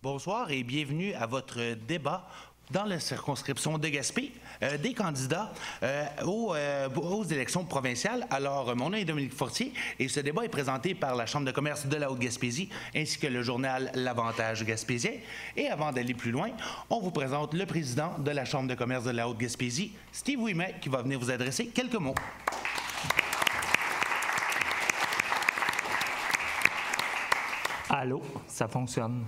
Bonsoir et bienvenue à votre débat dans la circonscription de Gaspé des candidats aux élections provinciales. Alors, mon nom est Dominique Fortier et ce débat est présenté par la Chambre de commerce de la Haute-Gaspésie ainsi que le journal L'Avantage gaspésien. Et avant d'aller plus loin, on vous présente le président de la Chambre de commerce de la Haute-Gaspésie, Steve Ouimet, qui va venir vous adresser quelques mots. Allô, ça fonctionne.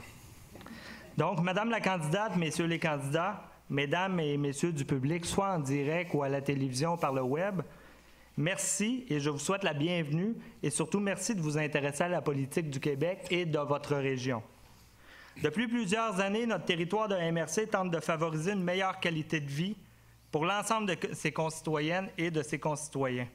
Donc, Madame la candidate, Messieurs les candidats, Mesdames et Messieurs du public, soit en direct ou à la télévision par le web, merci et je vous souhaite la bienvenue et surtout merci de vous intéresser à la politique du Québec et de votre région. Depuis plusieurs années, notre territoire de MRC tente de favoriser une meilleure qualité de vie pour l'ensemble de ses concitoyennes et de ses concitoyens.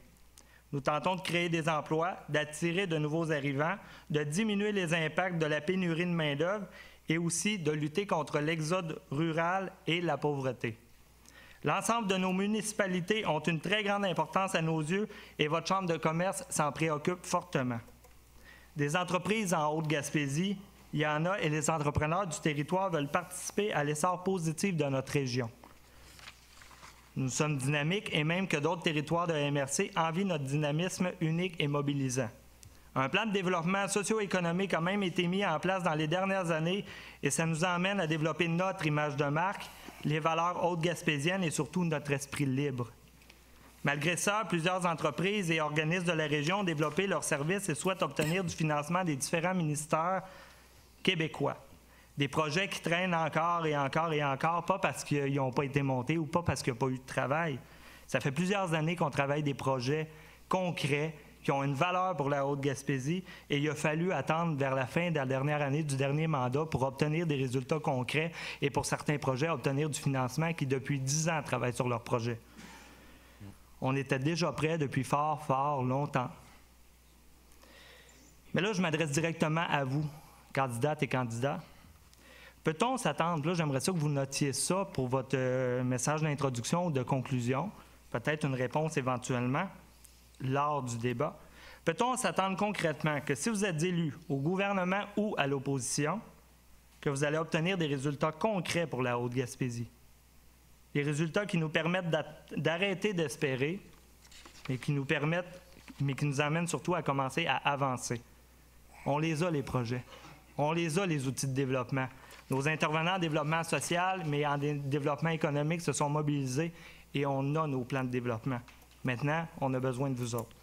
Nous tentons de créer des emplois, d'attirer de nouveaux arrivants, de diminuer les impacts de la pénurie de main-d'œuvre et aussi de lutter contre l'exode rural et la pauvreté. L'ensemble de nos municipalités ont une très grande importance à nos yeux et votre Chambre de commerce s'en préoccupe fortement. Des entreprises en Haute-Gaspésie, il y en a et les entrepreneurs du territoire veulent participer à l'essor positif de notre région. Nous sommes dynamiques et même que d'autres territoires de MRC envient notre dynamisme unique et mobilisant. Un plan de développement socio-économique a même été mis en place dans les dernières années et ça nous emmène à développer notre image de marque, les valeurs hautes-gaspésiennes et surtout notre esprit libre. Malgré ça, plusieurs entreprises et organismes de la région ont développé leurs services et souhaitent obtenir du financement des différents ministères québécois. Des projets qui traînent encore et encore et encore, pas parce qu'ils n'ont pas été montés ou pas parce qu'il n'y a pas eu de travail. Ça fait plusieurs années qu'on travaille des projets concrets qui ont une valeur pour la Haute-Gaspésie et il a fallu attendre vers la fin de la dernière année du dernier mandat pour obtenir des résultats concrets et pour certains projets obtenir du financement qui depuis 10 ans travaillent sur leurs projets. On était déjà prêts depuis fort longtemps. Mais là, je m'adresse directement à vous, candidates et candidats. Peut-on s'attendre, là j'aimerais ça que vous notiez ça pour votre message d'introduction ou de conclusion, peut-être une réponse éventuellement, lors du débat. Peut-on s'attendre concrètement que si vous êtes élu au gouvernement ou à l'opposition, que vous allez obtenir des résultats concrets pour la Haute-Gaspésie? Des résultats qui nous permettent d'arrêter d'espérer, mais qui nous amènent surtout à commencer à avancer. On les a, les projets. On les a, les outils de développement. Nos intervenants en développement social, mais en développement économique, se sont mobilisés et on a nos plans de développement. Maintenant, on a besoin de vous autres.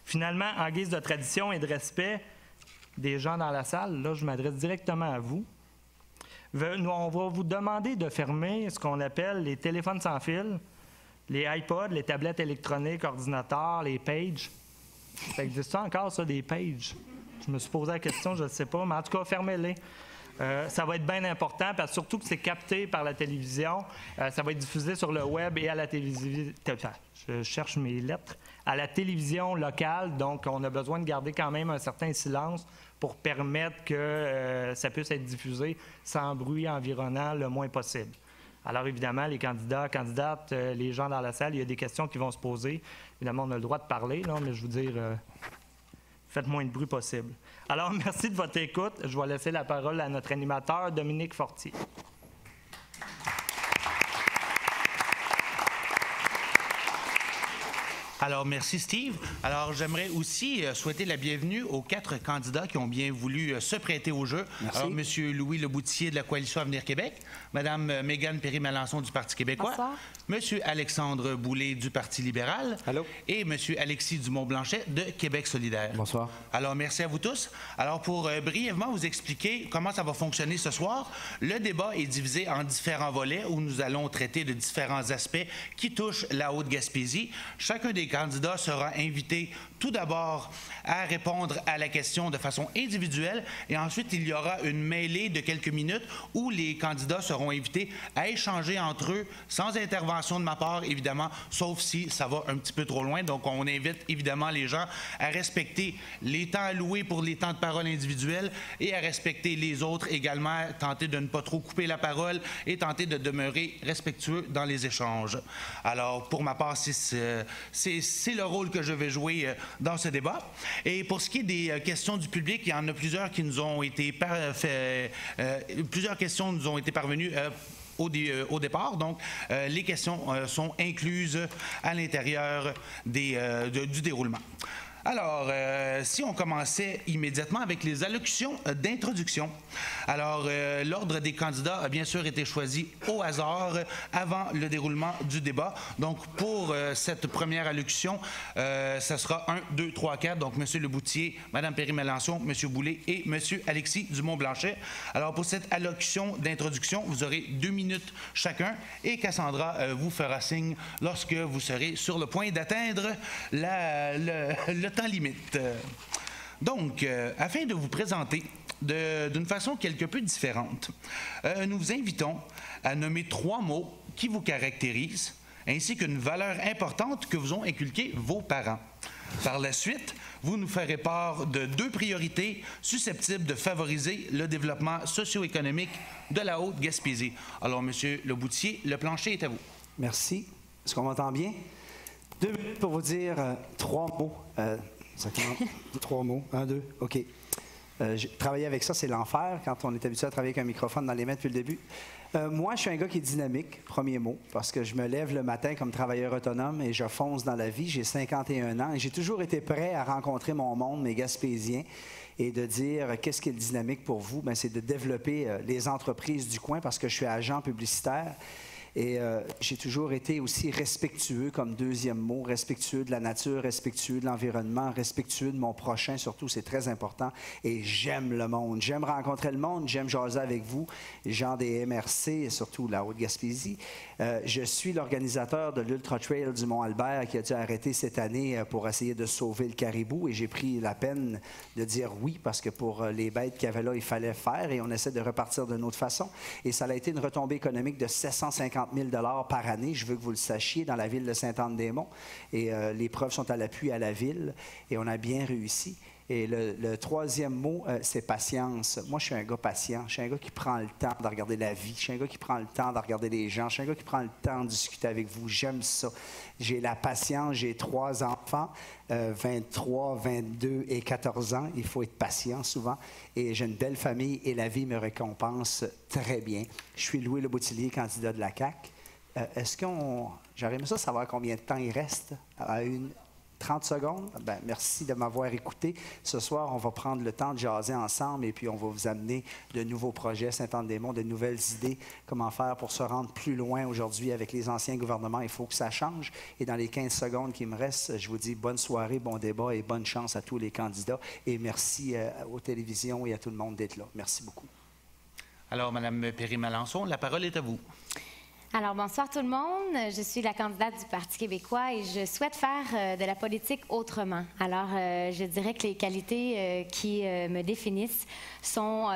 Finalement, en guise de tradition et de respect des gens dans la salle, là, je m'adresse directement à vous. On va vous demander de fermer ce qu'on appelle les téléphones sans fil, les iPods, les tablettes électroniques, ordinateurs, les pages. Ça existe encore, ça, des pages? Je me suis posé la question, je ne sais pas, mais en tout cas, fermez-les. Ça va être bien important, parce que surtout que c'est capté par la télévision. Ça va être diffusé sur le web et à la télévision. Je cherche mes lettres. À la télévision locale, donc on a besoin de garder quand même un certain silence pour permettre que ça puisse être diffusé sans bruit environnant le moins possible. Alors évidemment, les candidats, candidates, les gens dans la salle, il y a des questions qui vont se poser. Évidemment, on a le droit de parler, là, mais je veux dire, faites moins de bruit possible. Alors, merci de votre écoute. Je vais laisser la parole à notre animateur, Dominique Fortier. Alors, merci Steve. Alors, j'aimerais aussi souhaiter la bienvenue aux 4 candidats qui ont bien voulu se prêter au jeu. Merci. Alors, M. Louis Leboutier de la Coalition Avenir Québec, Mme Mégane Perry-Malençon du Parti québécois, bonsoir. M. Alexandre Boulay du Parti libéral. Allô. Et M. Alexis Dumont-Blanchet de Québec solidaire. Bonsoir. Alors, merci à vous tous. Alors, pour brièvement vous expliquer comment ça va fonctionner ce soir, le débat est divisé en différents volets où nous allons traiter de différents aspects qui touchent la Haute-Gaspésie. Chacun des candidats sera invité tout d'abord à répondre à la question de façon individuelle et ensuite il y aura une mêlée de quelques minutes où les candidats seront invités à échanger entre eux sans intervention de ma part évidemment, sauf si ça va un petit peu trop loin. Donc on invite évidemment les gens à respecter les temps alloués pour les temps de parole individuels et à respecter les autres également, tenter de ne pas trop couper la parole et tenter de demeurer respectueux dans les échanges. Alors pour ma part, c'est c'est le rôle que je vais jouer dans ce débat. Et pour ce qui est des questions du public, il y en a plusieurs qui nous ont été plusieurs questions nous ont été parvenues au départ. Donc, les questions sont incluses à l'intérieur du déroulement. Alors, si on commençait immédiatement avec les allocutions d'introduction. Alors, l'ordre des candidats a bien sûr été choisi au hasard avant le déroulement du débat. Donc, pour cette première allocution, ça sera 1, 2, 3, 4. Donc, M. Leboutier, Mme Perry-Melançon, M. Boulay et M. Alexis Dumont-Blanchet. Alors, pour cette allocution d'introduction, vous aurez 2 minutes chacun et Cassandra vous fera signe lorsque vous serez sur le point d'atteindre le temps limite. Donc, afin de vous présenter d'une façon quelque peu différente, nous vous invitons à nommer 3 mots qui vous caractérisent, ainsi qu'une valeur importante que vous ont inculquée vos parents. Par la suite, vous nous ferez part de 2 priorités susceptibles de favoriser le développement socio-économique de la Haute-Gaspésie. Alors, M. Leboutier, le plancher est à vous. Merci. Est-ce qu'on m'entend bien? 2 minutes pour vous dire 3 mots. Ça commence. 3 mots. 1, 2, OK. Travailler avec ça, c'est l'enfer quand on est habitué à travailler avec un microphone dans les mains depuis le début. Moi, je suis un gars qui est dynamique, premier mot, parce que je me lève le matin comme travailleur autonome et je fonce dans la vie. J'ai 51 ans et j'ai toujours été prêt à rencontrer mon monde, mes Gaspésiens, et de dire qu'est-ce qui est dynamique pour vous? Bien, c'est de développer les entreprises du coin parce que je suis agent publicitaire. Et j'ai toujours été aussi respectueux comme 2e mot, respectueux de la nature, respectueux de l'environnement, respectueux de mon prochain, surtout, c'est très important. Et j'aime le monde. J'aime rencontrer le monde, j'aime jaser avec vous, les gens des MRC, et surtout la Haute-Gaspésie. Je suis l'organisateur de l'Ultra Trail du Mont-Albert qui a dû arrêter cette année pour essayer de sauver le caribou. Et j'ai pris la peine de dire oui parce que pour les bêtes qu'il y avait là, il fallait faire et on essaie de repartir d'une autre façon. Et ça a été une retombée économique de 750 000 $ par année. Je veux que vous le sachiez dans la ville de Sainte-Anne-des-Monts. Et les preuves sont à l'appui à la ville et on a bien réussi. Et le 3e mot, c'est patience. Moi, je suis un gars patient. Je suis un gars qui prend le temps de regarder la vie. Je suis un gars qui prend le temps de regarder les gens. Je suis un gars qui prend le temps de discuter avec vous. J'aime ça. J'ai la patience. J'ai 3 enfants, 23, 22 et 14 ans. Il faut être patient souvent. Et j'ai une belle famille et la vie me récompense très bien. Je suis Louis Leboutillier, candidat de la CAQ. Est-ce qu'on... J'aurais aimé ça savoir combien de temps il reste à 30 secondes? Bien, merci de m'avoir écouté. Ce soir, on va prendre le temps de jaser ensemble et puis on va vous amener de nouveaux projets, Sainte-Anne-des-Monts, de nouvelles idées, comment faire pour se rendre plus loin aujourd'hui avec les anciens gouvernements. Il faut que ça change. Et dans les 15 secondes qui me restent, je vous dis bonne soirée, bon débat et bonne chance à tous les candidats. Et merci aux télévisions et à tout le monde d'être là. Merci beaucoup. Alors, Mme Perry-Melançon, la parole est à vous. Alors, bonsoir tout le monde. Je suis la candidate du Parti québécois et je souhaite faire de la politique autrement. Alors, je dirais que les qualités qui me définissent sont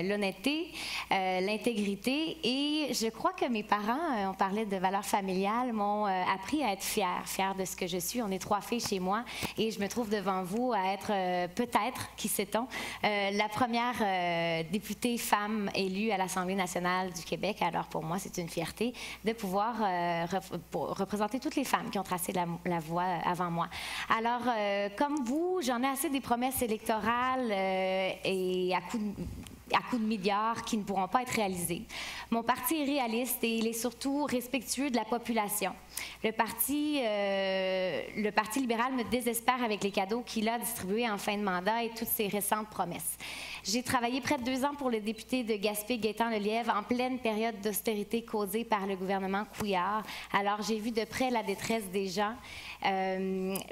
l'honnêteté, l'intégrité et je crois que mes parents, on parlait de valeurs familiales, m'ont appris à être fière de ce que je suis. On est 3 filles chez moi et je me trouve devant vous à être peut-être, qui sait-on, la première députée femme élue à l'Assemblée nationale du Québec. Alors, pour moi, c'est une fierté de pouvoir représenter toutes les femmes qui ont tracé la voie avant moi. Alors, comme vous, j'en ai assez des promesses électorales et à coups de milliards qui ne pourront pas être réalisés. Mon parti est réaliste et il est surtout respectueux de la population. Le Parti libéral me désespère avec les cadeaux qu'il a distribués en fin de mandat et toutes ses récentes promesses. J'ai travaillé près de 2 ans pour le député de Gaspé, Gaétan Lelièvre, en pleine période d'austérité causée par le gouvernement Couillard. Alors, j'ai vu de près la détresse des gens.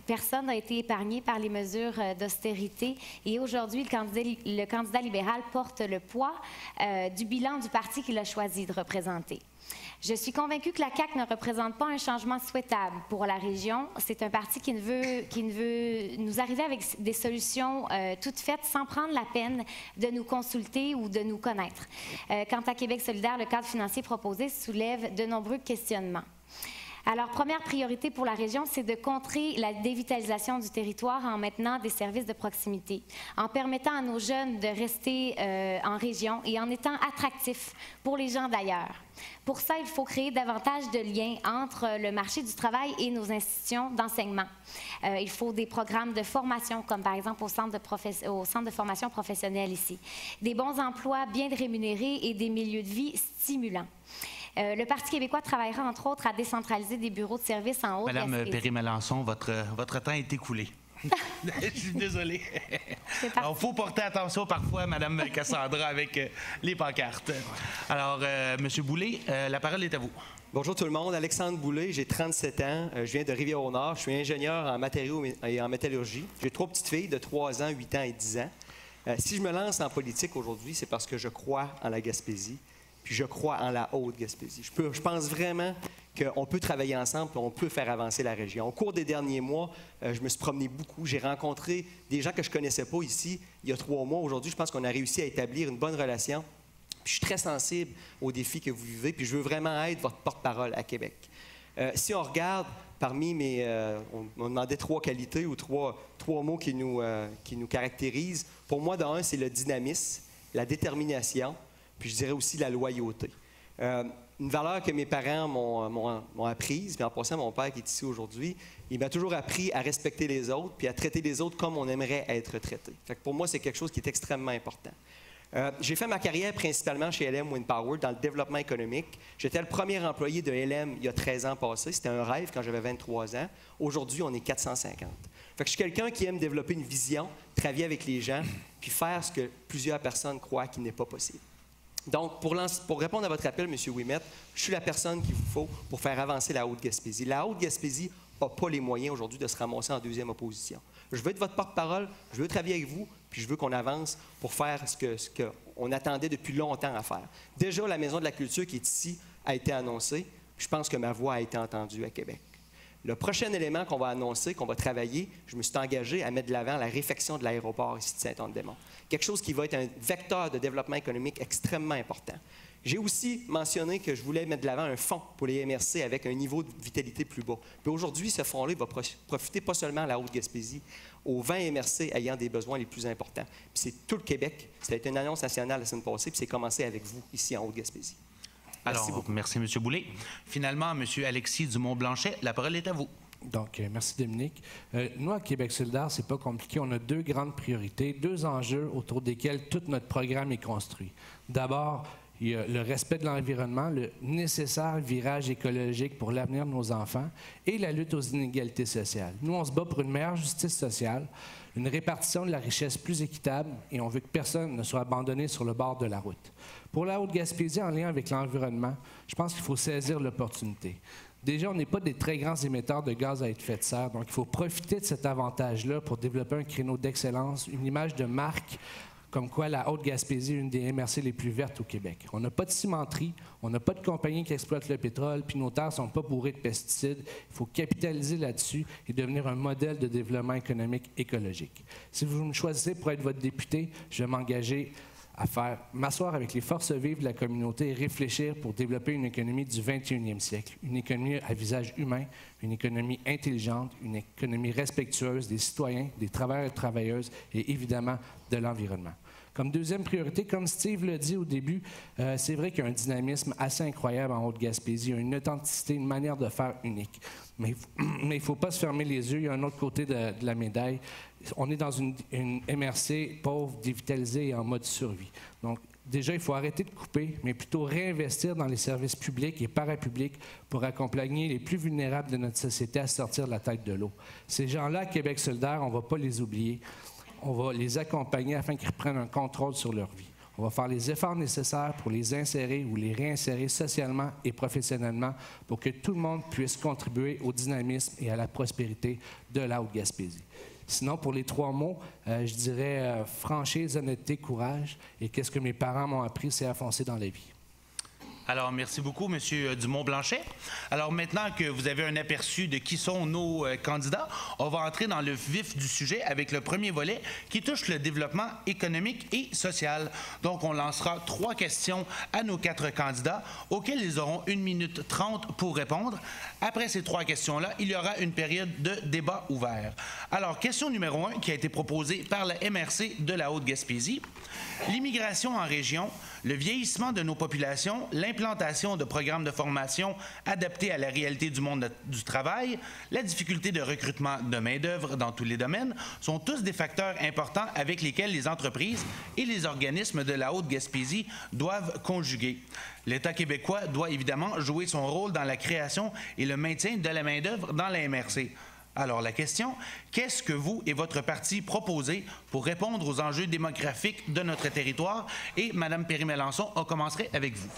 Personne n'a été épargné par les mesures d'austérité. Et aujourd'hui, le candidat libéral porte le poids du bilan du parti qu'il a choisi de représenter. Je suis convaincue que la CAQ ne représente pas un changement souhaitable pour la région. C'est un parti qui ne veut nous arriver avec des solutions toutes faites sans prendre la peine de nous consulter ou de nous connaître. Quant à Québec solidaire, le cadre financier proposé soulève de nombreux questionnements. Alors, première priorité pour la région, c'est de contrer la dévitalisation du territoire en maintenant des services de proximité, en permettant à nos jeunes de rester en région et en étant attractifs pour les gens d'ailleurs. Pour ça, il faut créer davantage de liens entre le marché du travail et nos institutions d'enseignement. Il faut des programmes de formation, comme par exemple au centre de formation professionnelle ici. Des bons emplois bien rémunérés et des milieux de vie stimulants. Le Parti québécois travaillera, entre autres, à décentraliser des bureaux de services en Haute-Gaspésie. Madame Perry-Melançon, votre temps est écoulé. Je suis désolé. Il faut porter attention parfois, Madame Cassandra, avec les pancartes. Alors, Monsieur Boulay, la parole est à vous. Bonjour tout le monde, Alexandre Boulay, j'ai 37 ans, je viens de Rivière-au-Nord, je suis ingénieur en matériaux et en métallurgie. J'ai 3 petites filles de 3 ans, 8 ans et 10 ans. Si je me lance en politique aujourd'hui, c'est parce que je crois en la Gaspésie, puis je crois en la Haute-Gaspésie. Je pense vraiment qu'on peut travailler ensemble et on peut faire avancer la région. Au cours des derniers mois, je me suis promené beaucoup. J'ai rencontré des gens que je ne connaissais pas ici il y a 3 mois. Aujourd'hui, je pense qu'on a réussi à établir une bonne relation. Puis je suis très sensible aux défis que vous vivez, puis je veux vraiment être votre porte-parole à Québec. Si on regarde parmi on demandait 3 qualités ou trois mots qui nous caractérisent. Pour moi, d'un, c'est le dynamisme, la détermination, puis je dirais aussi la loyauté. Une valeur que mes parents m'ont apprise, puis en passant, mon père qui est ici aujourd'hui, il m'a toujours appris à respecter les autres, puis à traiter les autres comme on aimerait être traité. Fait que pour moi, c'est quelque chose qui est extrêmement important. J'ai fait ma carrière principalement chez LM Wind Power dans le développement économique. J'étais le premier employé de LM il y a 13 ans passés. C'était un rêve quand j'avais 23 ans. Aujourd'hui, on est 450. Fait que je suis quelqu'un qui aime développer une vision, travailler avec les gens, puis faire ce que plusieurs personnes croient qu'il n'est pas possible. Donc, pour répondre à votre appel, M. Ouimet, je suis la personne qu'il vous faut pour faire avancer la Haute-Gaspésie. La Haute-Gaspésie n'a pas les moyens aujourd'hui de se ramasser en deuxième opposition. Je veux être votre porte-parole, je veux travailler avec vous, puis je veux qu'on avance pour faire ce qu'on attendait depuis longtemps à faire. Déjà, la Maison de la Culture qui est ici a été annoncée, puis je pense que ma voix a été entendue à Québec. Le prochain élément qu'on va annoncer, qu'on va travailler, je me suis engagé à mettre de l'avant la réfection de l'aéroport ici de Saint-Anne-des-Monts. Quelque chose qui va être un vecteur de développement économique extrêmement important. J'ai aussi mentionné que je voulais mettre de l'avant un fonds pour les MRC avec un niveau de vitalité plus bas. Puis aujourd'hui, ce fonds-là va profiter pas seulement à la Haute-Gaspésie, aux 20 MRC ayant des besoins les plus importants. Puis c'est tout le Québec. Ça a été une annonce nationale la semaine passée, puis c'est commencé avec vous ici en Haute-Gaspésie. Merci beaucoup. Merci, M. Boulay. Finalement, M. Alexis Dumont-Blanchet, la parole est à vous. Donc, merci Dominique. Nous, à Québec solidaire, c'est pas compliqué. On a 2 grandes priorités, 2 enjeux autour desquels tout notre programme est construit. D'abord, il y a le respect de l'environnement, le nécessaire virage écologique pour l'avenir de nos enfants et la lutte aux inégalités sociales. Nous, on se bat pour une meilleure justice sociale, une répartition de la richesse plus équitable et on veut que personne ne soit abandonné sur le bord de la route. Pour la Haute-Gaspésie, en lien avec l'environnement, je pense qu'il faut saisir l'opportunité. Déjà, on n'est pas des très grands émetteurs de gaz à effet de serre, donc il faut profiter de cet avantage-là pour développer un créneau d'excellence, une image de marque, comme quoi la Haute-Gaspésie est une des MRC les plus vertes au Québec. On n'a pas de cimenterie, on n'a pas de compagnie qui exploite le pétrole, puis nos terres ne sont pas bourrées de pesticides. Il faut capitaliser là-dessus et devenir un modèle de développement économique écologique. Si vous me choisissez pour être votre député, je vais m'engager à m'asseoir avec les forces vives de la communauté et réfléchir pour développer une économie du 21e siècle, une économie à visage humain, une économie intelligente, une économie respectueuse des citoyens, des travailleurs et travailleuses et évidemment de l'environnement. Comme deuxième priorité, comme Steve l'a dit au début, c'est vrai qu'il y a un dynamisme assez incroyable en Haute-Gaspésie, il y a une authenticité, une manière de faire unique. Mais il ne faut pas se fermer les yeux, il y a un autre côté de la médaille. On est dans une MRC pauvre, dévitalisée et en mode survie. Donc, déjà, il faut arrêter de couper, mais plutôt réinvestir dans les services publics et parapublics pour accompagner les plus vulnérables de notre société à sortir de la tête de l'eau. Ces gens-là, à Québec solidaire, on ne va pas les oublier. On va les accompagner afin qu'ils reprennent un contrôle sur leur vie. On va faire les efforts nécessaires pour les insérer ou les réinsérer socialement et professionnellement pour que tout le monde puisse contribuer au dynamisme et à la prospérité de la Haute-Gaspésie. Sinon, pour les 3 mots, je dirais franchise, honnêteté, courage. Et qu'est-ce que mes parents m'ont appris, c'est à foncer dans la vie. Alors, merci beaucoup, M. Dumont-Blanchet. Alors, maintenant que vous avez un aperçu de qui sont nos candidats, on va entrer dans le vif du sujet avec le premier volet qui touche le développement économique et social. Donc, on lancera 3 questions à nos 4 candidats auxquelles ils auront 1 minute 30 pour répondre. Après ces 3 questions-là, il y aura une période de débat ouvert. Alors, question numéro 1 qui a été proposée par la MRC de la Haute-Gaspésie. L'immigration en région, le vieillissement de nos populations, l'implantation de programmes de formation adaptés à la réalité du monde du travail, la difficulté de recrutement de main-d'œuvre dans tous les domaines sont tous des facteurs importants avec lesquels les entreprises et les organismes de la Haute-Gaspésie doivent conjuguer. L'État québécois doit évidemment jouer son rôle dans la création et le maintien de la main-d'œuvre dans la MRC. Alors, la question, qu'est-ce que vous et votre parti proposez pour répondre aux enjeux démographiques de notre territoire? Et Mme Perry-Melançon, on commencerait avec vous.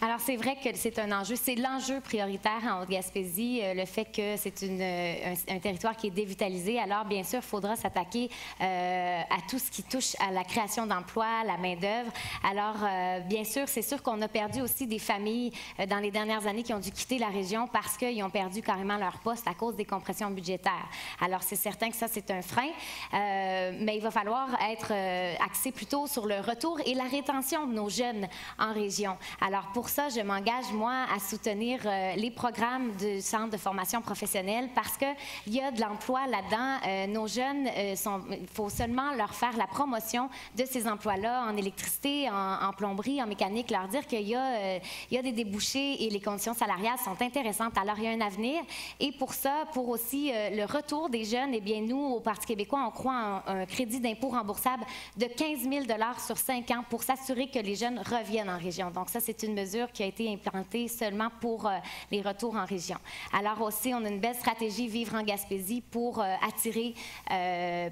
Alors, c'est vrai que c'est un enjeu, c'est l'enjeu prioritaire en Haute-Gaspésie, le fait que c'est un territoire qui est dévitalisé. Alors, bien sûr, il faudra s'attaquer à tout ce qui touche à la création d'emplois, la main-d'œuvre. Alors, bien sûr, c'est sûr qu'on a perdu aussi des familles dans les dernières années qui ont dû quitter la région parce qu'ils ont perdu carrément leur poste à cause des compressions budgétaires. Alors, c'est certain que ça, c'est un frein, mais il va falloir être axé plutôt sur le retour et la rétention de nos jeunes en région. Alors, pour ça, je m'engage, moi, à soutenir les programmes du Centre de formation professionnelle parce qu'il y a de l'emploi là-dedans. Nos jeunes, il faut seulement leur faire la promotion de ces emplois-là en électricité, en plomberie, en mécanique, leur dire qu'il y a des débouchés et les conditions salariales sont intéressantes. Alors, il y a un avenir. Et pour ça, pour aussi le retour des jeunes, eh bien, nous, au Parti québécois, on croit en un crédit d'impôt remboursable de 15 000 $ sur 5 ans pour s'assurer que les jeunes reviennent en région. Donc, ça, c'est une mesure qui a été implantée seulement pour les retours en région. Alors aussi, on a une belle stratégie Vivre en Gaspésie pour attirer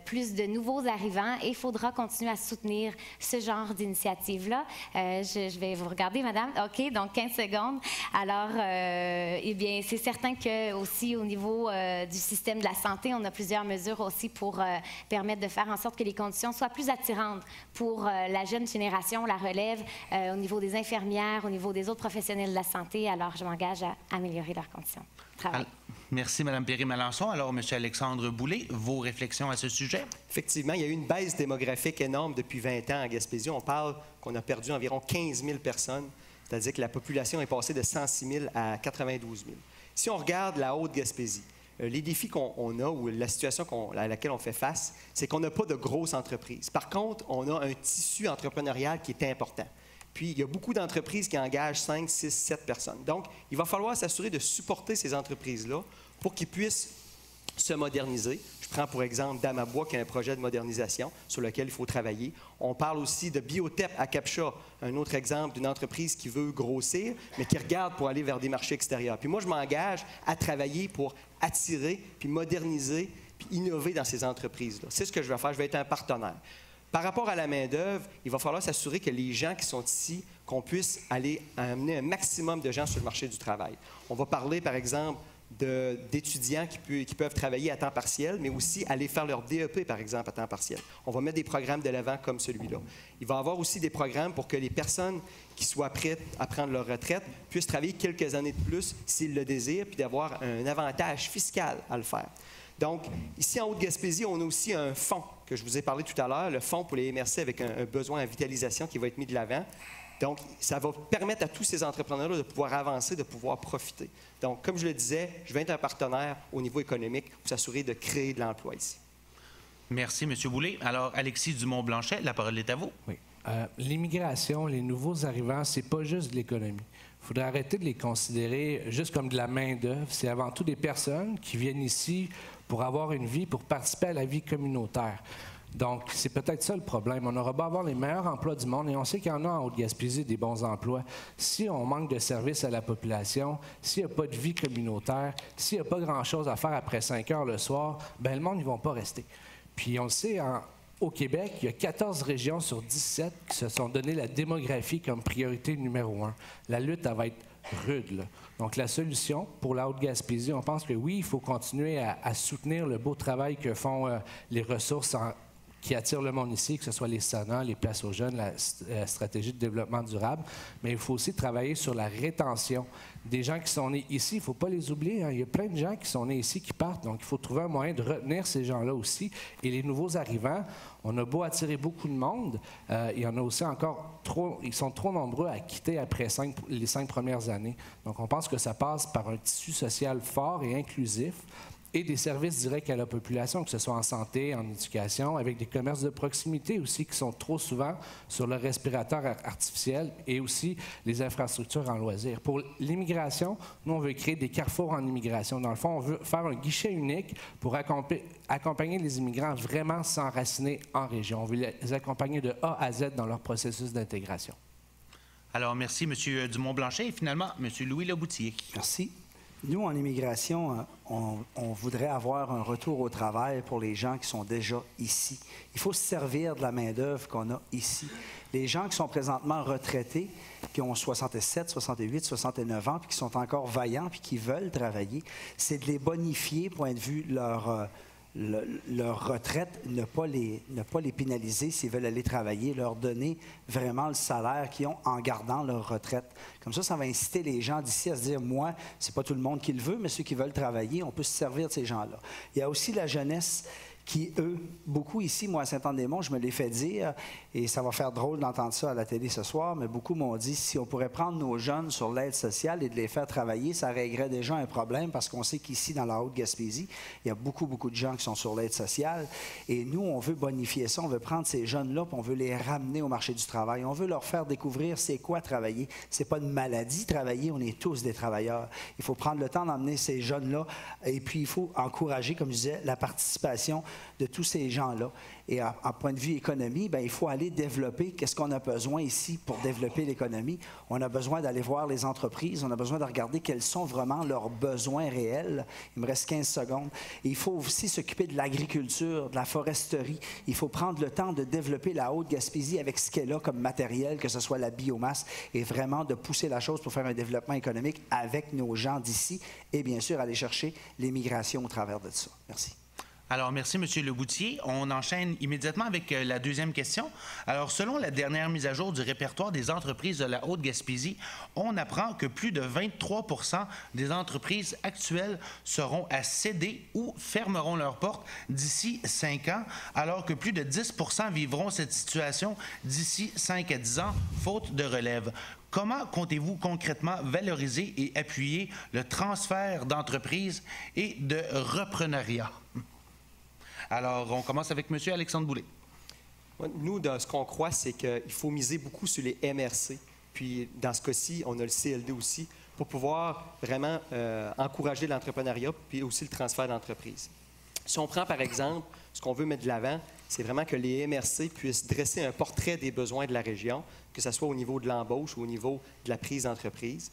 plus de nouveaux arrivants et il faudra continuer à soutenir ce genre d'initiative-là. Je vais vous regarder, madame. OK, donc 15 secondes. Alors, eh bien, c'est certain que aussi au niveau du système de la santé, on a plusieurs mesures aussi pour permettre de faire en sorte que les conditions soient plus attirantes pour la jeune génération, la relève, au niveau des infirmières, au niveau des autres professionnels de la santé. Alors, je m'engage à améliorer leurs conditions de travail. Merci, Mme Perry-Melançon. Alors, M. Alexandre Boulay, vos réflexions à ce sujet? Effectivement, il y a eu une baisse démographique énorme depuis 20 ans en Gaspésie. On parle qu'on a perdu environ 15 000 personnes, c'est-à-dire que la population est passée de 106 000 à 92 000. Si on regarde la Haute-Gaspésie, les défis qu'on a ou la situation à laquelle on fait face, c'est qu'on n'a pas de grosses entreprises. Par contre, on a un tissu entrepreneurial qui est important. Puis, il y a beaucoup d'entreprises qui engagent 5, 6, 7 personnes. Donc, il va falloir s'assurer de supporter ces entreprises-là pour qu'ils puissent se moderniser. Je prends pour exemple Damabois, qui a un projet de modernisation sur lequel il faut travailler. On parle aussi de Biotep à Capcha, un autre exemple d'une entreprise qui veut grossir, mais qui regarde pour aller vers des marchés extérieurs. Puis moi, je m'engage à travailler pour attirer, puis moderniser, puis innover dans ces entreprises-là. C'est ce que je vais faire. Je vais être un partenaire. Par rapport à la main-d'œuvre, il va falloir s'assurer que les gens qui sont ici, qu'on puisse aller amener un maximum de gens sur le marché du travail. On va parler, par exemple, d'étudiants qui peuvent travailler à temps partiel, mais aussi aller faire leur DEP, par exemple, à temps partiel. On va mettre des programmes de l'avant comme celui-là. Il va y avoir aussi des programmes pour que les personnes qui soient prêtes à prendre leur retraite puissent travailler quelques années de plus s'ils le désirent, puis d'avoir un avantage fiscal à le faire. Donc, ici en Haute-Gaspésie, on a aussi un fonds que je vous ai parlé tout à l'heure, le fonds pour les MRC avec un besoin en vitalisation qui va être mis de l'avant. Donc, ça va permettre à tous ces entrepreneurs-là de pouvoir avancer, de pouvoir profiter. Donc, comme je le disais, je vais être un partenaire au niveau économique pour s'assurer de créer de l'emploi ici. Merci, M. Boulay. Alors, Alexis Dumont-Blanchet, la parole est à vous. Oui. L'immigration, les nouveaux arrivants, c'est pas juste de l'économie. Il faudrait arrêter de les considérer juste comme de la main-d'œuvre. C'est avant tout des personnes qui viennent ici pour avoir une vie, pour participer à la vie communautaire. Donc, c'est peut-être ça le problème. On aura beau avoir les meilleurs emplois du monde, et on sait qu'il y en a en Haute-Gaspésie des bons emplois. Si on manque de services à la population, s'il n'y a pas de vie communautaire, s'il n'y a pas grand-chose à faire après 5 heures le soir, bien, le monde, ils ne vont pas rester. Puis, on le sait, au Québec, il y a 14 régions sur 17 qui se sont donné la démographie comme priorité numéro 1. La lutte, elle va être rude, là. Donc, la solution pour la Haute-Gaspésie, on pense que oui, il faut continuer à soutenir le beau travail que font les ressources qui attirent le monde ici, que ce soit les SANA, les places aux jeunes, la stratégie de développement durable, mais il faut aussi travailler sur la rétention des gens qui sont nés ici. Il ne faut pas les oublier, hein. Il y a plein de gens qui sont nés ici qui partent, donc il faut trouver un moyen de retenir ces gens-là aussi. Et les nouveaux arrivants, on a beau attirer beaucoup de monde, il y en a aussi encore trop, ils sont trop nombreux à quitter après les 5 premières années. Donc on pense que ça passe par un tissu social fort et inclusif, et des services directs à la population, que ce soit en santé, en éducation, avec des commerces de proximité aussi qui sont trop souvent sur le respirateur artificiel, et aussi les infrastructures en loisirs. Pour l'immigration, nous, on veut créer des carrefours en immigration. Dans le fond, on veut faire un guichet unique pour accompagner les immigrants vraiment s'enraciner en région. On veut les accompagner de A à Z dans leur processus d'intégration. Alors, merci, M. Dumont-Blanchet. Et finalement, M. Louis Leboutillier. Merci. Nous, en immigration, on voudrait avoir un retour au travail pour les gens qui sont déjà ici. Il faut se servir de la main-d'œuvre qu'on a ici. Les gens qui sont présentement retraités, qui ont 67, 68, 69 ans, puis qui sont encore vaillants, puis qui veulent travailler, c'est de les bonifier, point de vue leur retraite, ne pas les pénaliser s'ils veulent aller travailler, leur donner vraiment le salaire qu'ils ont en gardant leur retraite. Comme ça va inciter les gens d'ici à se dire, moi, c'est pas tout le monde qui le veut, mais ceux qui veulent travailler, on peut se servir de ces gens-là. Il y a aussi la jeunesse qui, eux, beaucoup ici, moi, à Saint-Anne-des-Monts, je me l'ai fait dire, et ça va faire drôle d'entendre ça à la télé ce soir, mais beaucoup m'ont dit, si on pourrait prendre nos jeunes sur l'aide sociale et de les faire travailler, ça réglerait déjà un problème, parce qu'on sait qu'ici, dans la Haute-Gaspésie, il y a beaucoup de gens qui sont sur l'aide sociale, et nous, on veut bonifier ça, on veut prendre ces jeunes-là, puis on veut les ramener au marché du travail. On veut leur faire découvrir c'est quoi travailler. C'est pas une maladie, travailler, on est tous des travailleurs. Il faut prendre le temps d'emmener ces jeunes-là, et puis il faut encourager, comme je disais, la participation de tous ces gens-là. Et en point de vue économie, bien, il faut aller développer qu'est-ce qu'on a besoin ici pour développer l'économie. On a besoin d'aller voir les entreprises, on a besoin de regarder quels sont vraiment leurs besoins réels. Il me reste 15 secondes. Et il faut aussi s'occuper de l'agriculture, de la foresterie. Il faut prendre le temps de développer la Haute-Gaspésie avec ce qu'elle a comme matériel, que ce soit la biomasse, et vraiment de pousser la chose pour faire un développement économique avec nos gens d'ici et bien sûr aller chercher l'immigration au travers de ça. Merci. Alors, merci, M. Leboutillier. On enchaîne immédiatement avec la deuxième question. Alors, selon la dernière mise à jour du répertoire des entreprises de la Haute-Gaspésie, on apprend que plus de 23 % des entreprises actuelles seront à céder ou fermeront leurs portes d'ici 5 ans, alors que plus de 10 % vivront cette situation d'ici 5 à 10 ans, faute de relève. Comment comptez-vous concrètement valoriser et appuyer le transfert d'entreprises et de repreneuriat? Alors, on commence avec M. Alexandre Boulay. Nous, dans ce qu'on croit, c'est qu'il faut miser beaucoup sur les MRC. Puis, dans ce cas-ci, on a le CLD aussi, pour pouvoir vraiment encourager l'entrepreneuriat, puis aussi le transfert d'entreprise. Si on prend, par exemple, ce qu'on veut mettre de l'avant, c'est vraiment que les MRC puissent dresser un portrait des besoins de la région, que ce soit au niveau de l'embauche ou au niveau de la prise d'entreprise,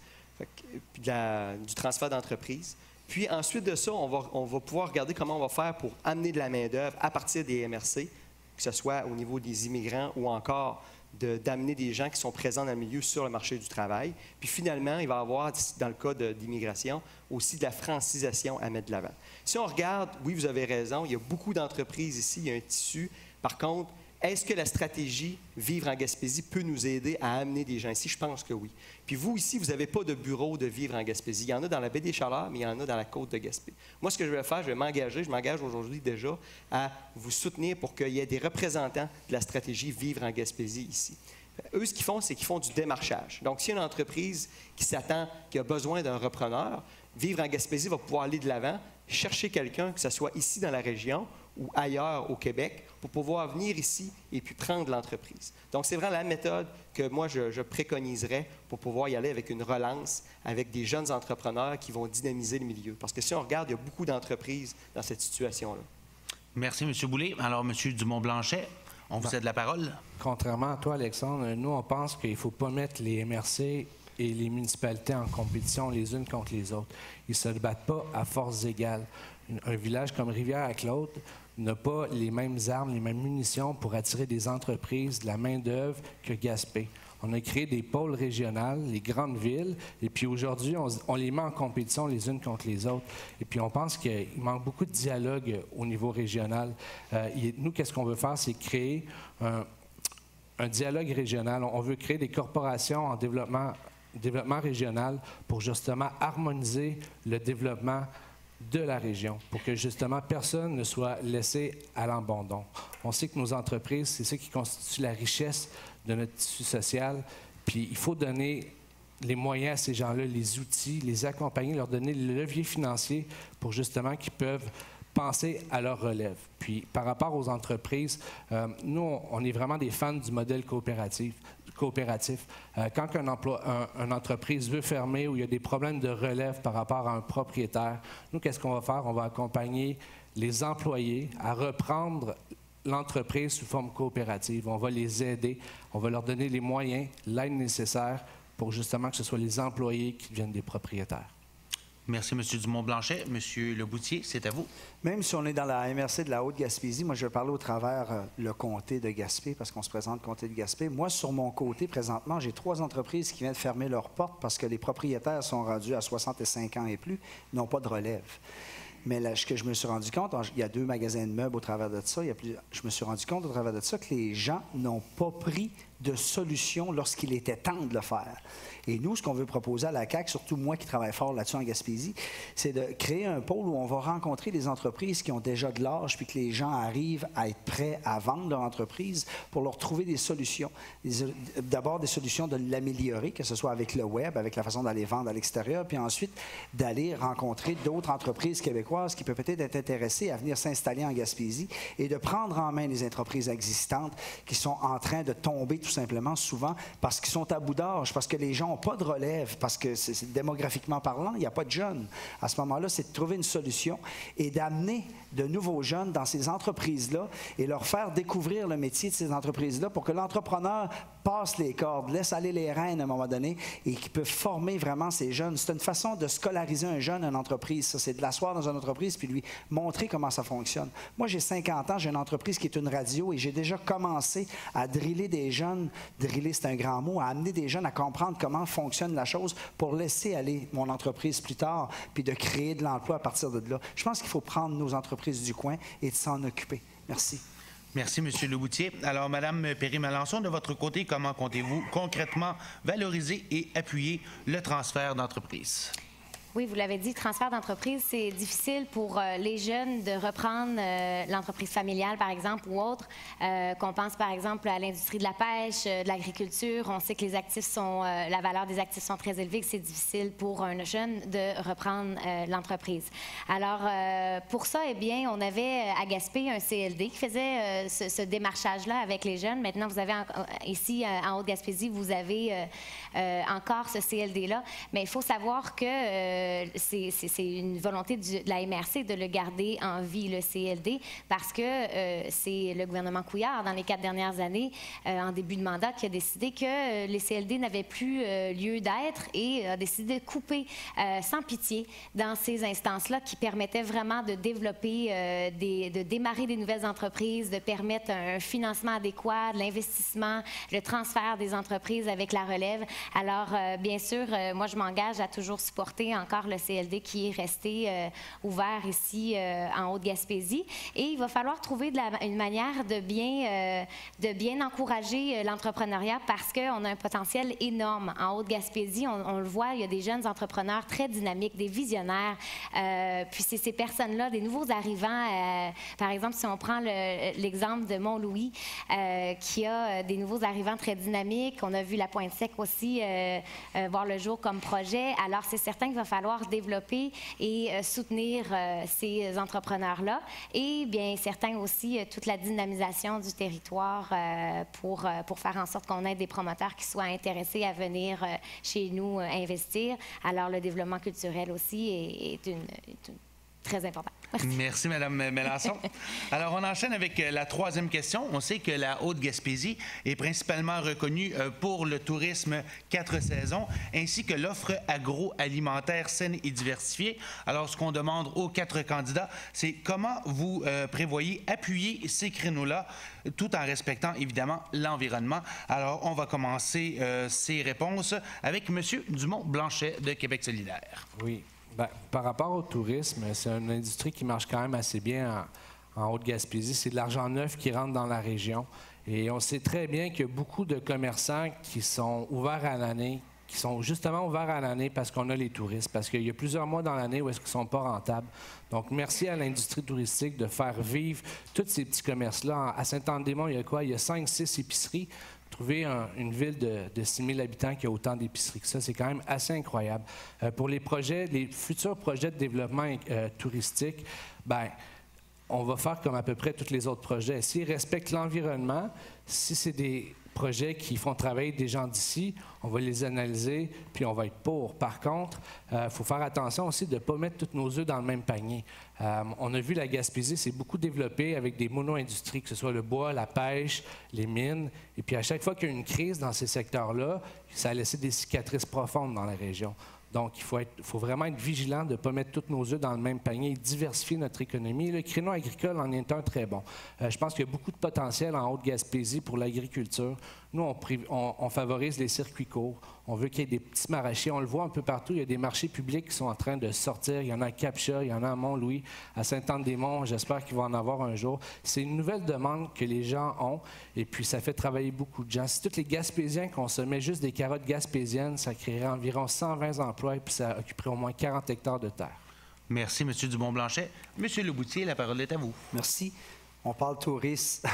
puis du transfert d'entreprise. Puis ensuite de ça, on va pouvoir regarder comment on va faire pour amener de la main-d'œuvre à partir des MRC, que ce soit au niveau des immigrants ou encore d'amener des gens qui sont présents dans le milieu sur le marché du travail. Puis finalement, il va y avoir, dans le cas d'immigration, aussi de la francisation à mettre de l'avant. Si on regarde, oui, vous avez raison, il y a beaucoup d'entreprises ici, il y a un tissu. Par contre, est-ce que la stratégie Vivre en Gaspésie peut nous aider à amener des gens ici? Je pense que oui. Puis vous, ici, vous n'avez pas de bureau de Vivre en Gaspésie. Il y en a dans la baie des Chaleurs, mais il y en a dans la côte de Gaspé. Moi, ce que je vais faire, je m'engage aujourd'hui déjà à vous soutenir pour qu'il y ait des représentants de la stratégie Vivre en Gaspésie ici. Eux, ce qu'ils font, c'est qu'ils font du démarchage. Donc, s'il y a une entreprise qui a besoin d'un repreneur, Vivre en Gaspésie va pouvoir aller de l'avant, chercher quelqu'un, que ce soit ici dans la région ou ailleurs au Québec, pour pouvoir venir ici et puis prendre l'entreprise. Donc, c'est vraiment la méthode que moi, je préconiserais pour pouvoir y aller avec une relance, avec des jeunes entrepreneurs qui vont dynamiser le milieu. Parce que si on regarde, il y a beaucoup d'entreprises dans cette situation-là. Merci, M. Boulay. Alors, M. Dumont-Blanchet, on vous cède la parole. Contrairement à toi, Alexandre, nous, on pense qu'il ne faut pas mettre les MRC et les municipalités en compétition les unes contre les autres. Ils ne se battent pas à forces égales. Un village comme Rivière-à-Claude n'a pas les mêmes armes, les mêmes munitions pour attirer des entreprises, de la main-d'œuvre que Gaspé. On a créé des pôles régionaux, les grandes villes, et puis aujourd'hui, on les met en compétition les unes contre les autres. Et puis on pense qu'il manque beaucoup de dialogue au niveau régional. Nous, qu'est-ce qu'on veut faire, c'est créer un dialogue régional. On veut créer des corporations en développement régional pour justement harmoniser le développement de la région, pour que justement personne ne soit laissé à l'abandon. On sait que nos entreprises, c'est ça qui constitue la richesse de notre tissu social, puis il faut donner les moyens à ces gens-là, les outils, les accompagner, leur donner le levier financier pour justement qu'ils peuvent penser à leur relève. Puis, par rapport aux entreprises, nous, on est vraiment des fans du modèle coopératif. Quand une entreprise veut fermer ou il y a des problèmes de relève par rapport à un propriétaire, nous, qu'est-ce qu'on va faire? On va accompagner les employés à reprendre l'entreprise sous forme coopérative. On va les aider, on va leur donner les moyens, l'aide nécessaire pour justement que ce soit les employés qui deviennent des propriétaires. Merci, M. Dumont-Blanchet. M. Leboutier, c'est à vous. Même si on est dans la MRC de la Haute-Gaspésie, moi, je vais parler au travers le comté de Gaspé, parce qu'on se présente comté de Gaspé. Moi, sur mon côté, présentement, j'ai 3 entreprises qui viennent de fermer leurs portes parce que les propriétaires sont rendus à 65 ans et plus, n'ont pas de relève. Mais là, ce que je me suis rendu compte, il y a 2 magasins de meubles au travers de ça, je me suis rendu compte au travers de ça que les gens n'ont pas pris de solution lorsqu'il était temps de le faire. Et nous, ce qu'on veut proposer à la CAQ, surtout moi qui travaille fort là-dessus en Gaspésie, c'est de créer un pôle où on va rencontrer des entreprises qui ont déjà de l'âge, puis que les gens arrivent à être prêts à vendre leur entreprise pour leur trouver des solutions. D'abord, des solutions de l'améliorer, que ce soit avec le web, avec la façon d'aller vendre à l'extérieur, puis ensuite d'aller rencontrer d'autres entreprises québécoises qui peuvent peut-être être intéressées à venir s'installer en Gaspésie et de prendre en main les entreprises existantes qui sont en train de tomber tout simplement souvent parce qu'ils sont à bout d'âge, parce que les gens n'ont pas de relève, parce que démographiquement parlant, il n'y a pas de jeunes. À ce moment-là, c'est de trouver une solution et d'amener de nouveaux jeunes dans ces entreprises-là et leur faire découvrir le métier de ces entreprises-là pour que l'entrepreneur passe les cordes, laisse aller les rênes à un moment donné et qui peut former vraiment ces jeunes. C'est une façon de scolariser un jeune à une entreprise. Ça, c'est de l'asseoir dans une entreprise puis lui montrer comment ça fonctionne. Moi, j'ai 50 ans, j'ai une entreprise qui est une radio et j'ai déjà commencé à driller des jeunes. Driller, c'est un grand mot, à amener des jeunes à comprendre comment fonctionne la chose pour laisser aller mon entreprise plus tard puis de créer de l'emploi à partir de là. Je pense qu'il faut prendre nos entreprises du coin et de s'en occuper. Merci. Merci, M. Leboutier. Alors, Mme Perry-Melançon, de votre côté, comment comptez-vous concrètement valoriser et appuyer le transfert d'entreprise? Oui, vous l'avez dit, transfert d'entreprise, c'est difficile pour les jeunes de reprendre l'entreprise familiale, par exemple, ou autre. Qu'on pense, par exemple, à l'industrie de la pêche, de l'agriculture. On sait que les actifs sont, la valeur des actifs sont très élevées, que c'est difficile pour un jeune de reprendre l'entreprise. Alors, pour ça, eh bien, on avait à Gaspé un CLD qui faisait ce démarchage-là avec les jeunes. Maintenant, vous avez ici, en Haute-Gaspésie, vous avez encore ce CLD-là. Mais il faut savoir que c'est une volonté de la MRC de le garder en vie, le CLD, parce que c'est le gouvernement Couillard, dans les 4 dernières années, en début de mandat, qui a décidé que les CLD n'avaient plus lieu d'être et a décidé de couper sans pitié dans ces instances-là qui permettaient vraiment de développer, de démarrer des nouvelles entreprises, de permettre un financement adéquat, de l'investissement, le transfert des entreprises avec la relève. Alors, bien sûr, moi, je m'engage à toujours supporter encore le CLD qui est resté ouvert ici en Haute-Gaspésie. Et il va falloir trouver une manière de bien encourager l'entrepreneuriat parce qu'on a un potentiel énorme. En Haute-Gaspésie, on le voit, il y a des jeunes entrepreneurs très dynamiques, des visionnaires. Puis c'est ces personnes-là, des nouveaux arrivants. Par exemple, si on prend l'exemple de Mont-Louis, qui a des nouveaux arrivants très dynamiques. On a vu la Pointe-Sec aussi voir le jour comme projet. Alors, c'est certain qu'il va falloir développer et soutenir ces entrepreneurs-là. Et bien, certains aussi, toute la dynamisation du territoire pour faire en sorte qu'on ait des promoteurs qui soient intéressés à venir chez nous investir. Alors, le développement culturel aussi est très important. Merci, Mme Melançon. Alors, on enchaîne avec la troisième question. On sait que la Haute-Gaspésie est principalement reconnue pour le tourisme 4 saisons, ainsi que l'offre agroalimentaire saine et diversifiée. Alors, ce qu'on demande aux 4 candidats, c'est comment vous prévoyez appuyer ces créneaux-là, tout en respectant, évidemment, l'environnement. Alors, on va commencer ces réponses avec M. Dumont-Blanchet de Québec solidaire. Oui. Bien, par rapport au tourisme, c'est une industrie qui marche quand même assez bien en Haute-Gaspésie. C'est de l'argent neuf qui rentre dans la région. Et on sait très bien qu'il y a beaucoup de commerçants qui sont ouverts à l'année, qui sont justement ouverts à l'année parce qu'on a les touristes, parce qu'il y a plusieurs mois dans l'année où est-ce qu'ils ne sont pas rentables. Donc, merci à l'industrie touristique de faire vivre tous ces petits commerces-là. À Saint-Anne-des-Monts, il y a quoi? Il y a 5-6 épiceries. Trouver une ville de 6 000 habitants qui a autant d'épiceries que ça, c'est quand même assez incroyable. Pour les projets, les futurs projets de développement touristique, bien, on va faire comme à peu près tous les autres projets. S'ils respectent l'environnement, si c'est des projets qui font travailler des gens d'ici, on va les analyser, puis on va être pour. Par contre, il faut faire attention aussi de ne pas mettre tous nos œufs dans le même panier. On a vu la Gaspésie, c'est beaucoup développé avec des mono-industries, que ce soit le bois, la pêche, les mines. Et puis à chaque fois qu'il y a une crise dans ces secteurs-là, ça a laissé des cicatrices profondes dans la région. Donc, il faut vraiment être vigilant de ne pas mettre tous nos œufs dans le même panier et diversifier notre économie. Le créneau agricole en est un très bon. Je pense qu'il y a beaucoup de potentiel en Haute-Gaspésie pour l'agriculture. Nous, on favorise les circuits courts. On veut qu'il y ait des petits maraîchers. On le voit un peu partout. Il y a des marchés publics qui sont en train de sortir. Il y en a à Capcha, il y en a à Mont-Louis, à Sainte-Anne-des-Monts. J'espère qu'il va en avoir un jour. C'est une nouvelle demande que les gens ont et puis ça fait travailler beaucoup de gens. Si tous les Gaspésiens consommaient juste des carottes gaspésiennes, ça créerait environ 120 emplois et puis ça occuperait au moins 40 hectares de terre. Merci, M. Dumont-Blanchet. M. Leboutier, la parole est à vous. Merci. On parle tourisme.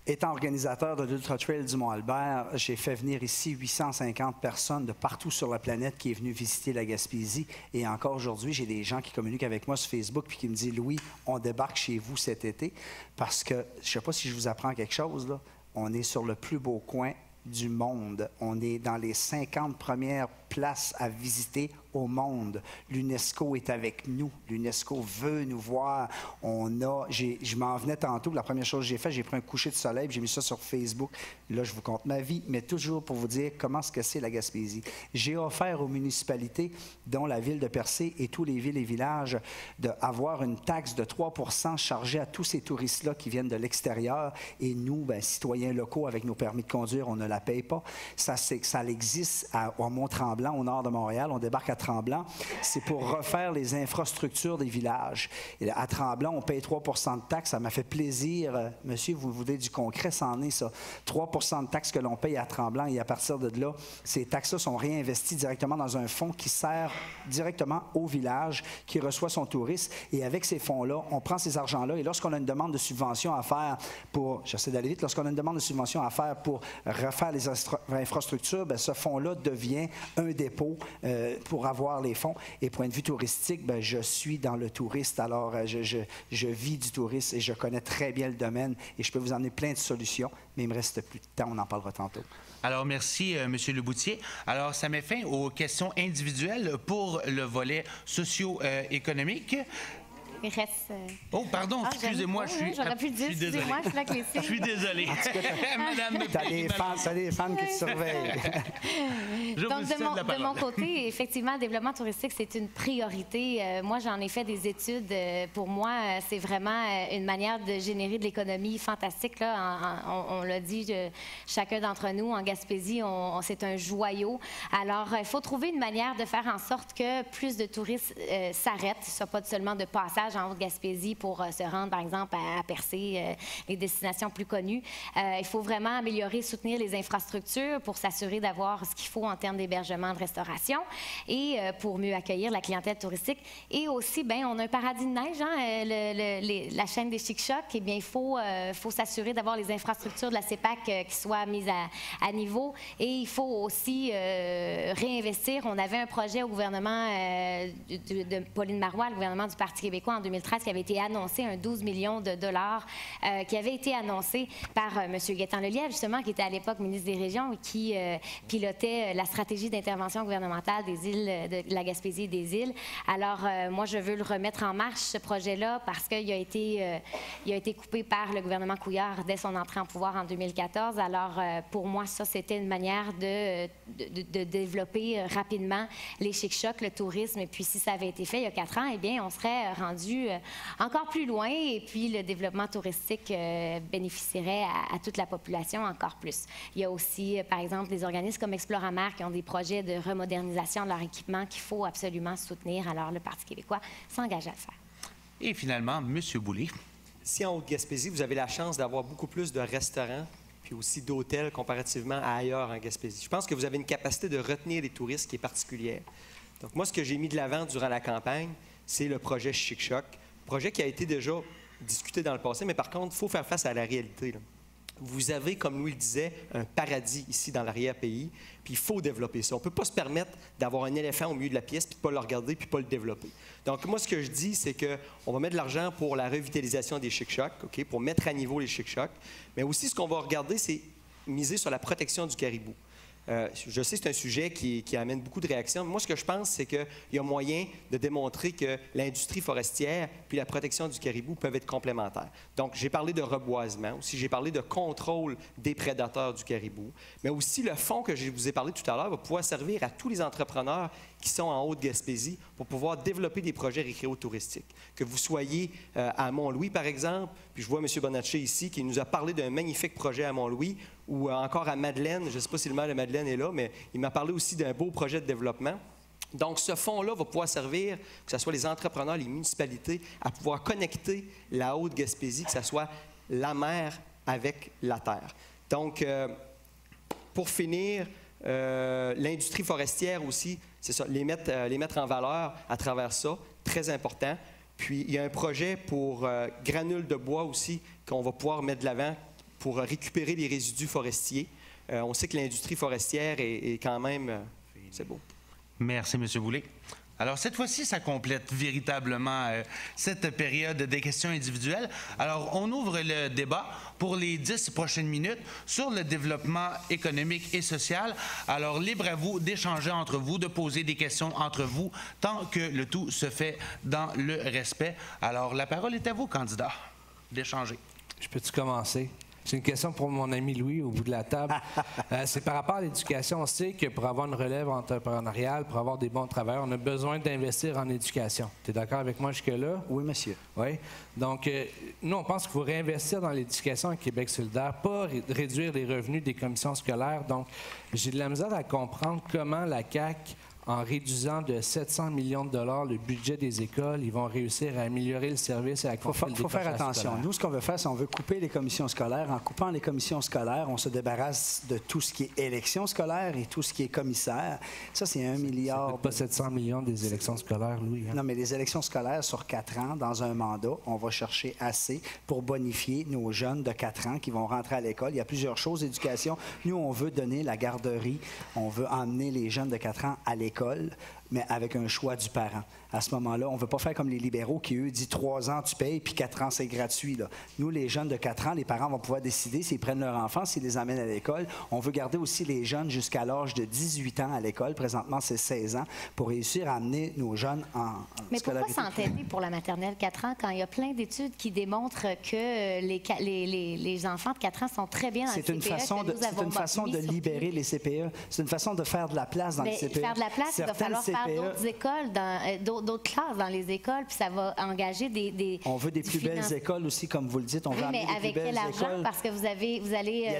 Étant organisateur de l'Ultra Trail du Mont-Albert, j'ai fait venir ici 850 personnes de partout sur la planète qui est venue visiter la Gaspésie. Et encore aujourd'hui, j'ai des gens qui communiquent avec moi sur Facebook puis qui me disent « Louis, on débarque chez vous cet été parce que, je ne sais pas si je vous apprends quelque chose, là, on est sur le plus beau coin du monde. On est dans les 50 premières places à visiter au monde. L'UNESCO est avec nous. L'UNESCO veut nous voir. Je m'en venais tantôt. La première chose que j'ai fait, j'ai pris un coucher de soleil, j'ai mis ça sur Facebook. Là, je vous compte ma vie, mais toujours pour vous dire comment ce que c'est la Gaspésie. J'ai offert aux municipalités, dont la ville de Percé et tous les villes et villages, d'avoir une taxe de 3 % chargée à tous ces touristes-là qui viennent de l'extérieur. Et nous, bien, citoyens locaux, avec nos permis de conduire, on ne la paye pas. Ça existe à Mont-Tremblant, au nord de Montréal. On débarque à Tremblant. C'est pour refaire les infrastructures des villages. Et à Tremblant, on paye 3 % de taxes. Ça m'a fait plaisir. Monsieur, vous voulez du concret, ça en est ça. 3 % de taxes que l'on paye à Tremblant. Et à partir de là, ces taxes-là sont réinvesties directement dans un fonds qui sert directement au village, qui reçoit son touriste. Et avec ces fonds-là, on prend ces argents-là. Et lorsqu'on a une demande de subvention à faire pour... J'essaie d'aller vite. Lorsqu'on a une demande de subvention à faire pour refaire les infrastructures, bien, ce fonds-là devient un dépôt pour avoir les fonds. Et point de vue touristique, bien, je suis dans le touriste, alors je vis du tourisme et je connais très bien le domaine et je peux vous emmener plein de solutions, mais il me reste plus de temps, on en parlera tantôt. Alors, merci, M. Leboutier. Alors, ça met fin aux questions individuelles pour le volet socio-économique. Il reste... Oh, pardon, excusez-moi, je suis... J'aurais pu le dire, excusez-moi, je suis là que les Je suis désolé. Madame... T'as des fans qui te surveillent. Donc, de mon côté, effectivement, le développement touristique, c'est une priorité. Moi, j'en ai fait des études. Pour moi, c'est vraiment une manière de générer de l'économie fantastique. Là. On l'a dit, chacun d'entre nous, en Gaspésie, c'est un joyau. Alors, il faut trouver une manière de faire en sorte que plus de touristes s'arrêtent. Ce ne soit pas seulement de passage en Haute-Gaspésie pour se rendre, par exemple, à Percé, les destinations plus connues. Il faut vraiment améliorer, soutenir les infrastructures pour s'assurer d'avoir ce qu'il faut en termes d'hébergement, de restauration et pour mieux accueillir la clientèle touristique. Et aussi, bien, on a un paradis de neige, hein, la chaîne des Chic-Chocs. Eh bien, il faut s'assurer d'avoir les infrastructures de la CEPAC qui soient mises à niveau. Et il faut aussi réinvestir. On avait un projet au gouvernement de Pauline Marois, le gouvernement du Parti québécois, en en 2013 qui avait été annoncé, un 12 millions de dollars qui avait été annoncé par M. Gaétan Lelièvre, justement, qui était à l'époque ministre des Régions et qui pilotait la stratégie d'intervention gouvernementale des îles, de la Gaspésie et des îles. Alors, moi, je veux le remettre en marche, ce projet-là, parce qu'il a été coupé par le gouvernement Couillard dès son entrée en pouvoir en 2014. Alors, pour moi, ça, c'était une manière de développer rapidement les chic-chocs, le tourisme. Et puis, si ça avait été fait il y a 4 ans, eh bien, on serait rendu encore plus loin. Et puis, le développement touristique bénéficierait à toute la population encore plus. Il y a aussi, par exemple, des organismes comme Exploramer qui ont des projets de remodernisation de leur équipement qu'il faut absolument soutenir. Alors, le Parti québécois s'engage à le faire. Et finalement, M. Boulay. Si en Haute-Gaspésie, vous avez la chance d'avoir beaucoup plus de restaurants puis aussi d'hôtels comparativement à ailleurs en Gaspésie, je pense que vous avez une capacité de retenir les touristes qui est particulière. Donc, moi, ce que j'ai mis de l'avant durant la campagne, c'est le projet Chic Choc, projet qui a été déjà discuté dans le passé, mais par contre, il faut faire face à la réalité, là. Vous avez, comme Louis le disait, un paradis ici dans l'arrière-pays, puis il faut développer ça. On ne peut pas se permettre d'avoir un éléphant au milieu de la pièce, puis de ne pas le regarder, puis de ne pas le développer. Donc, moi, ce que je dis, c'est qu'on va mettre de l'argent pour la revitalisation des chic-chocs, OK, pour mettre à niveau les chic-chocs, mais aussi, ce qu'on va regarder, c'est miser sur la protection du caribou. Je sais que c'est un sujet qui amène beaucoup de réactions. Moi, ce que je pense, c'est qu'il y a moyen de démontrer que l'industrie forestière puis la protection du caribou peuvent être complémentaires. Donc, j'ai parlé de reboisement, aussi j'ai parlé de contrôle des prédateurs du caribou, mais aussi le fonds que je vous ai parlé tout à l'heure va pouvoir servir à tous les entrepreneurs qui sont en Haute-Gaspésie pour pouvoir développer des projets récréo-touristiques. Que vous soyez à Mont-Louis, par exemple, puis je vois M. Bonacci ici qui nous a parlé d'un magnifique projet à Mont-Louis, ou encore à Madeleine, je ne sais pas si le maire de Madeleine est là, mais il m'a parlé aussi d'un beau projet de développement. Donc, ce fonds-là va pouvoir servir, que ce soit les entrepreneurs, les municipalités, à pouvoir connecter la Haute-Gaspésie, que ce soit la mer avec la terre. Donc, pour finir, l'industrie forestière aussi, c'est ça, les mettre en valeur à travers ça, très important. Puis, il y a un projet pour granules de bois aussi qu'on va pouvoir mettre de l'avant pour récupérer les résidus forestiers. On sait que l'industrie forestière est quand même... c'est beau. Merci, M. Boulay. Alors, cette fois-ci, ça complète véritablement cette période des questions individuelles. Alors, on ouvre le débat pour les 10 prochaines minutes sur le développement économique et social. Alors, libre à vous d'échanger entre vous, de poser des questions entre vous, tant que le tout se fait dans le respect. Alors, la parole est à vous, candidat, d'échanger. Je peux-tu commencer? J'ai une question pour mon ami Louis au bout de la table. C'est par rapport à l'éducation. On sait que pour avoir une relève entrepreneuriale, pour avoir des bons travailleurs, on a besoin d'investir en éducation. Tu es d'accord avec moi jusque-là? Oui, monsieur. Oui. Donc, nous, on pense qu'il faut réinvestir dans l'éducation à Québec solidaire, pas réduire les revenus des commissions scolaires. Donc, j'ai de la misère à comprendre comment la CAQ, en réduisant de 700 millions de dollars le budget des écoles, ils vont réussir à améliorer le service et à contrôler le décrochage scolaire. Il faut faire attention. Nous, ce qu'on veut faire, c'est qu'on veut couper les commissions scolaires. En coupant les commissions scolaires, on se débarrasse de tout ce qui est élection scolaire et tout ce qui est commissaire. Ça, c'est 1 milliard. Ça pas 700 millions des élections scolaires, Louis. Hein? Non, mais les élections scolaires sur 4 ans, dans un mandat, on va chercher assez pour bonifier nos jeunes de 4 ans qui vont rentrer à l'école. Il y a plusieurs choses, éducation. Nous, on veut donner la garderie. On veut emmener les jeunes de 4 ans à l'école, mais avec un choix du parent. À ce moment-là, on ne veut pas faire comme les libéraux qui, eux, disent 3 ans, tu payes, puis 4 ans, c'est gratuit. Là. Nous, les jeunes de 4 ans, les parents vont pouvoir décider s'ils prennent leur enfant, s'ils les amènent à l'école. On veut garder aussi les jeunes jusqu'à l'âge de 18 ans à l'école. Présentement, c'est 16 ans, pour réussir à amener nos jeunes en Mais scolarité. pourquoi s'entêter pour la maternelle 4 ans quand il y a plein d'études qui démontrent que les enfants de 4 ans sont très bien dans le CPE? C'est une façon de libérer les CPE. C'est une façon de faire de la place dans les CPE. Faire de la place, il va falloir faire d'autres écoles, d'autres classes dans les écoles, puis ça va engager des on veut des plus belles écoles aussi, comme vous le dites. On veut amener des plus belles écoles. Mais avec quel argent? Parce que vous allez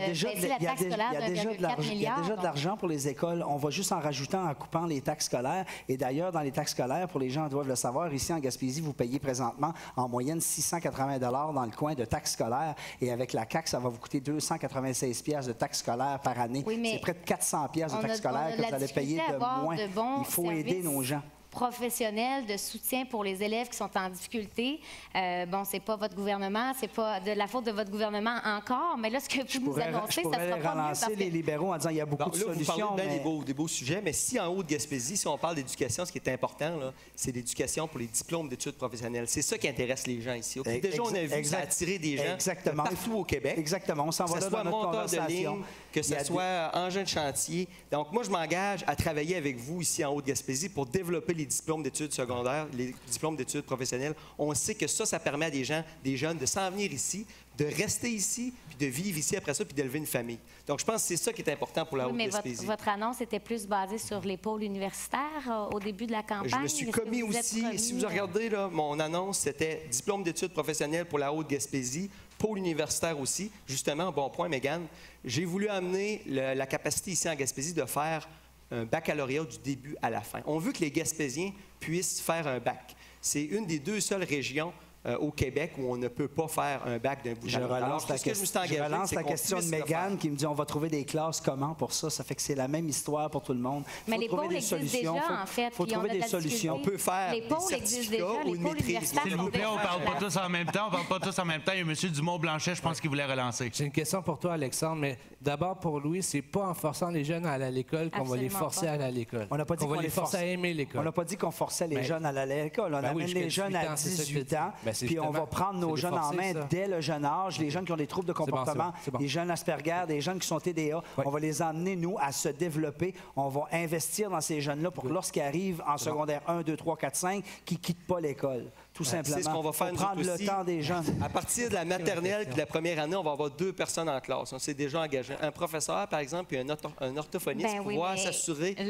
baisser la taxe scolaire de 1,4 milliard. Il y a déjà de l'argent pour les écoles. On va juste en rajoutant en coupant les taxes scolaires. Et d'ailleurs, dans les taxes scolaires, pour les gens doivent le savoir, ici en Gaspésie, vous payez présentement en moyenne 680 $ dans le coin de taxes scolaires. Et avec la CAQ, ça va vous coûter 296 $ de taxes scolaires par année. Oui, c'est près de 400 $ de taxes scolaires que vous allez payer de moins. Il faut aider nos gens. professionnel de soutien pour les élèves qui sont en difficulté. Bon, c'est pas votre gouvernement, c'est pas de la faute de votre gouvernement encore, mais là, ce que vous nous annoncez, ça sera pas mieux. Je pourrais relancer les libéraux en disant il y a beaucoup de solutions. Vous parlez des beaux sujets, mais si en Haute-Gaspésie, si on parle d'éducation, ce qui est important, c'est l'éducation pour les diplômes d'études professionnelles. C'est ça qui intéresse les gens ici. Okay? Déjà, on a vu ça attirer des gens partout au Québec. Exactement. On s'en va là dans notre conversation. De ligne, que ce soit engin de chantier. Donc, moi, je m'engage à travailler avec vous ici en Haute-Gaspésie pour développer les diplômes d'études secondaires, les diplômes d'études professionnelles. On sait que ça permet à des gens, des jeunes, de s'en venir ici, de rester ici, puis de vivre ici après ça, puis d'élever une famille. Donc, je pense que c'est ça qui est important pour la Haute-Gaspésie. Mais votre annonce était plus basée sur les pôles universitaires au début de la campagne. Je me suis commis aussi, si vous regardez, là, mon annonce, c'était diplôme d'études professionnelles pour la Haute-Gaspésie, pôle universitaire aussi. Justement, bon point, Mégane, j'ai voulu amener la capacité ici en Gaspésie de faire un baccalauréat du début à la fin. On veut que les Gaspésiens puissent faire un bac. C'est une des 2 seules régions au Québec où on ne peut pas faire un bac d'un bout à l'autre. Je relance la question de Mégane qui me dit on va trouver des classes comment pour ça. Ça fait que c'est la même histoire pour tout le monde. Mais les pôles existent déjà, en fait. Il faut trouver des solutions. On peut faire les pôles existent déjà, les pôles universitaires. S'il vous plaît, on ne parle pas tous en même temps. On parle pas tous en même temps. Il y a M. Dumont-Blanchet, je pense qu'il voulait relancer. J'ai une question pour toi, Alexandre, mais d'abord pour Louis, c'est pas en forçant les jeunes à aller à l'école qu'on va les forcer à aller à l'école. On n'a pas dit qu'on va les forcer à aimer l'école. On n'a pas dit qu'on forçait les jeunes à aller à l'école. On amène les jeunes à 18 ans, puis on va prendre nos jeunes en main dès le jeune âge, les jeunes qui ont des troubles de comportement, les jeunes Asperger, des jeunes qui sont TDA. On va les emmener, nous, à se développer. On va investir dans ces jeunes-là pour que lorsqu'ils arrivent en secondaire 1, 2, 3, 4, 5, qu'ils ne quittent pas l'école. Tout simplement. C'est ce qu'on va faire prendre le temps des jeunes. À partir de la maternelle et de la première année, on va avoir 2 personnes en classe. On s'est déjà engagé. Un professeur, par exemple, et un orthophoniste pour pouvoir s'assurer que